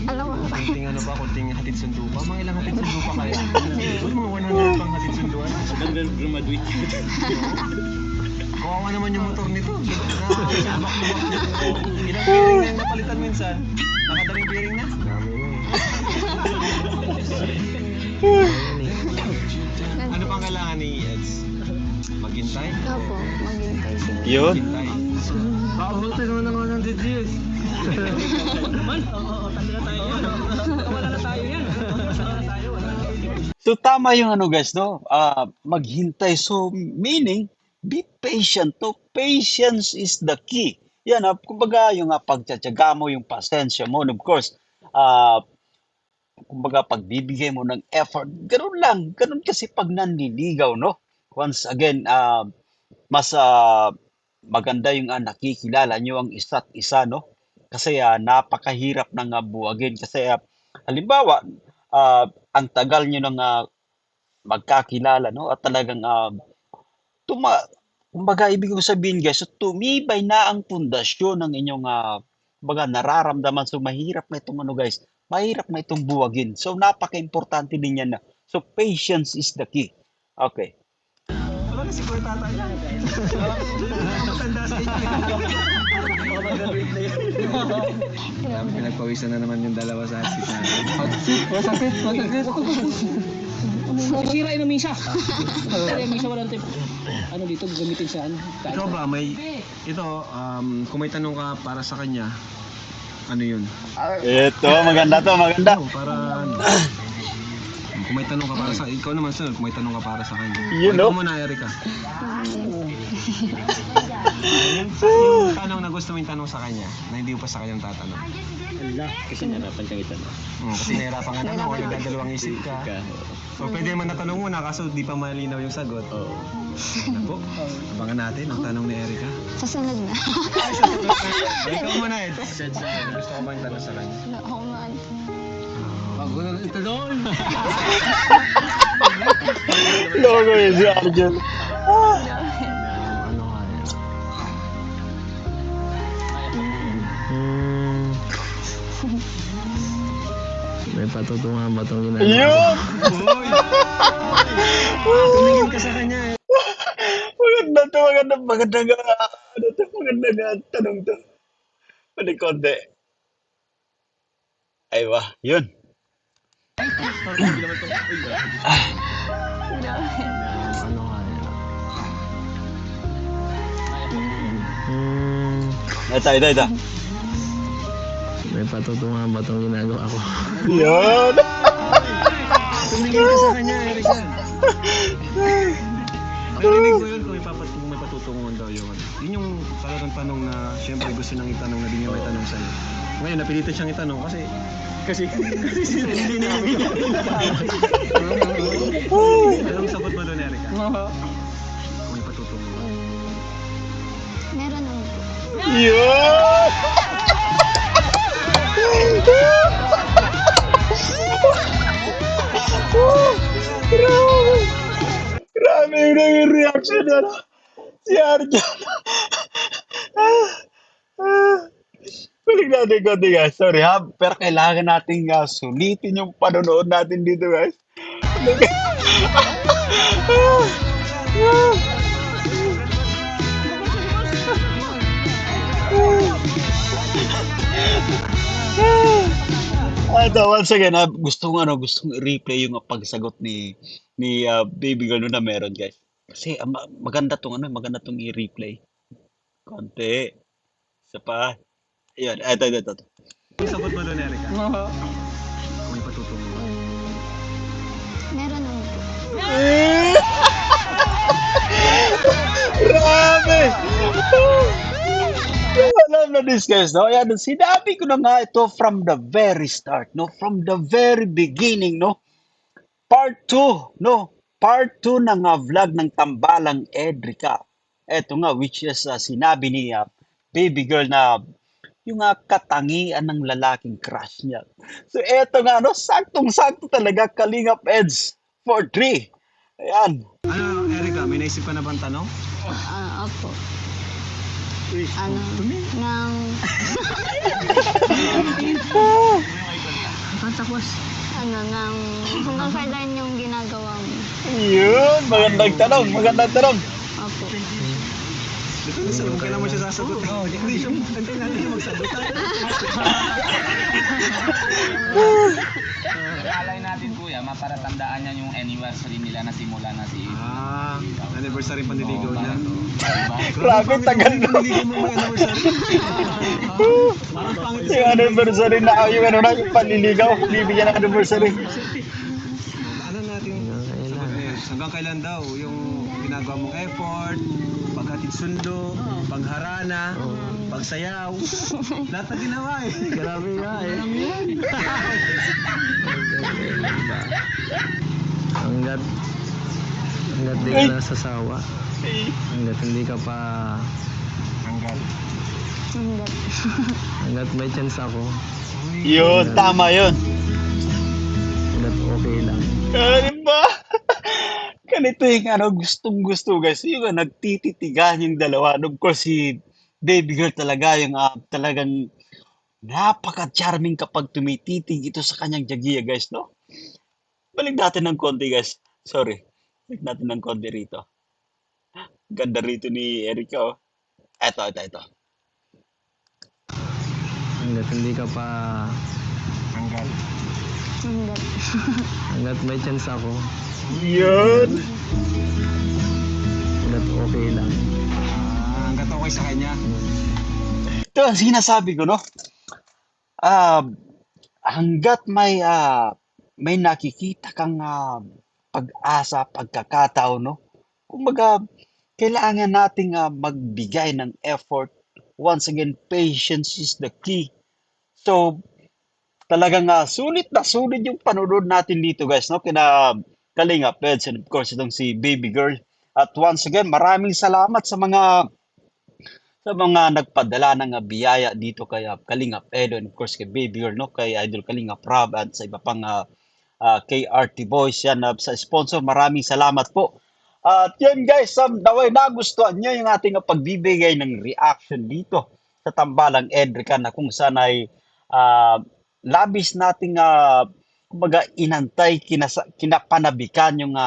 Alam mo ba? Kunting ano ba? Kunting hatid sundo pa? Mga ilang hatid sundo pa kaya? Uy, mga 100 pang hatid sunduan. Graduate. Kawawa naman yung motor nito. Ilang bearing na yung napalitan minsan? Nakadaling bearing na? Ano pang kailangan ni Eds? Maghintay? Opo, maghintay siguro. Yun. Maghintay. Paabulta naman ng 100 years. So tama yung ano guys, no? Maghintay. So meaning, be patient. To patience is the key. Yan, kumbaga yung pagtsatsaga mo, yung pasensya mo, and of course, kumbaga pagbibigay mo ng effort. Ganun lang. Ganun kasi pag nanliligaw, no? Once again, mas maganda yung nakikilala nyo ang isa't isa, no? Kasi napakahirap ng buwagin. Kasi halimbawa, ang tagal nyo nang magkakilala, no? At talagang kumbaga ibig ko sabihin guys, so tumibay na ang pundasyon ng inyong kumbaga nararamdaman. So mahirap na itong ano guys, mahirap na itong buwagin. So napaka-importante din yan na. So patience is the key. Okay. Wala na siguro tatay yan. Matanda sa inyo. Pinagpawisan na naman yung dalawa sa hotseat natin. Masakit. Sira yung misa. Yung misa wala natin. Ano dito, gagamitin sa ano? Ikaw ba, kung may tanong ka para sa kanya, ano yun? Ito, maganda to, maganda. Para kung may tanong ka para sa ikaw naman sunod, kung may tanong ka para sa kanya. You know? Ikaw muna, Erica. Yung tanong na gusto mo yung tanong sa kanya, na hindi mo pa sa kanyang tatanong. Kasi narapan kang itanong. Kasi nahirapan ka tanong, o nagdadalawang isip ka. So pwede naman natanong muna, kaso di pa malinaw yung sagot. Oo. Ako, abangan natin ang tanong ni Erica. Sasunod na. Ikaw muna, Ed. Gusto ko ba yung tanong sa kanya? Oo man. Ako na ito doon. Logo yun si Arjun. Ano nga yan? May patutungan ba itong ginagawa? Yun! Tumingin ka sa kanya, eh. Maganda to, magandang tanong to. Pwede konti. Ay ba, yun. Ano nga yan? Ito. May patutungan ba itong ginagawa ko? Yun! Tumingin ka sa kanya, Erica. Narinig ko yun kung may patutunguhan daw yun. Yun yung talagang tanong na siyempre gusto nang itanong na di niya may tanong sa'yo. Ngayon, napilitan siyang itanong kasi hindi niya Anong sagot mo doon, Erica? Kung may patutunguhan. Meron naman po. Yun! na yung reaction niya. Si Arjan. Balik natin konti guys. Sorry ha. Pero kailangan natin sulitin yung panonood natin dito guys. Ito, once again, gustong i-replay yung pagsagot ni baby girl na meron, guys. Kasi maganda tong i-replay. Konti. Isa pa. Ayun, ito. Yung sagot mo doon, Erica. Kung may patutungo mo. Meron naman po. Grabe! Alam na this guys, no? Ayan, sinabi ko na nga ito from the very start, no? From the very beginning, no? Part 2, no? Part 2 ng vlog ng Tambalang Edrica. Ito nga, which is sinabi ni baby girl na yung katangian ng lalaking crush niya. So eto nga, no? Saktong-sakto talaga, Kalingap Eds for 3. Ayan. Ano, Erica, may naisip ka na bang tanong? Opo. Nang... Tapos, nang... Hanggang kailan yung ginagawa mo? Yun, magandang tanong. Opo. Depende sa kung kailan mo siya sasagot. Hindi siya, antay natin siya magsagot. Alay natin kuya, maparatandaan niya yung anniversary nila na simula na si Anniversary pandiligaw niya. Grabe, tagal na. Pandiligaw mo may anniversary. Parang pangit Yung anniversary na, yung panliligaw, bibigyan ng anniversary. Ano natin? Sagot niya. Hanggang kailan daw yung ginagawa mong effort, paghatid sundo, pagharana, pagsayaw. Lahat na ginawa eh. Grabe nga eh. Hanggat di ka nasasawa. Hanggat hindi ka pa... Hanggat. Hanggat may chance ako. Yun, tama yun. Hanggat okay lang. Ano ba? Ganito yung gustong-gusto guys. Yung nagtititigan yung dalawa. And of course, si baby girl talaga yung talagang napaka-charming kapag tumititig ito sa kanyang jagiya guys, no? Balik natin ng konti guys. Sorry. Balik natin ng konti rito. Ganda rito ni Erica, oh. Eto. Hanggat hindi ka pa... Hanggat. Hanggat may chance ako. Yun. Hanggat okay lang. Hanggat okay sa kanya. Ito ang sinasabi ko, no? Hanggat may nakikita kang pag-asa, pagkakataon, no? Kumbaga, kailangan nating magbigay ng effort. Once again, patience is the key. So, talagang sulit na sulit yung panunod natin dito, guys, no? Kina Kalingap Eds and of course, itong si baby girl. At once again, maraming salamat sa mga nagpadala ng biyaya dito kay Kalingap Edo and of course kay baby girl, no? Kay Idol Kalingap Rob at sa iba pang KRT Boys yan sa sponsor. Maraming salamat po. At yan guys, naway nagustuhan nyo yung ating pagbibigay ng reaction dito sa Tambalang Edrica na kung saan ay labis nating kumbaga inantay, kinapanabikan yung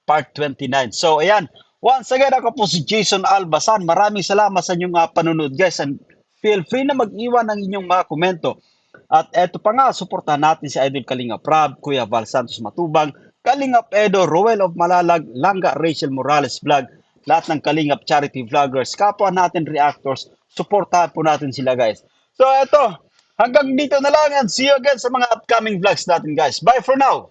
part 29. So ayan, once again ako po si Jason Albasan. Maraming salamat sa inyong panunod guys and feel free na mag-iwan ng inyong mga komento. At eto pa nga, suportahan natin si Idol Kalingap Rob, Kuya Val Santos Matubang, Kalingap Edo, Roel of Malalag, Langga Rachel Morales Vlog, lahat ng Kalingap Charity Vloggers, kapwa natin reactors, suportahan po natin sila guys. So eto, hanggang dito na lang and see you again sa mga upcoming vlogs natin guys. Bye for now!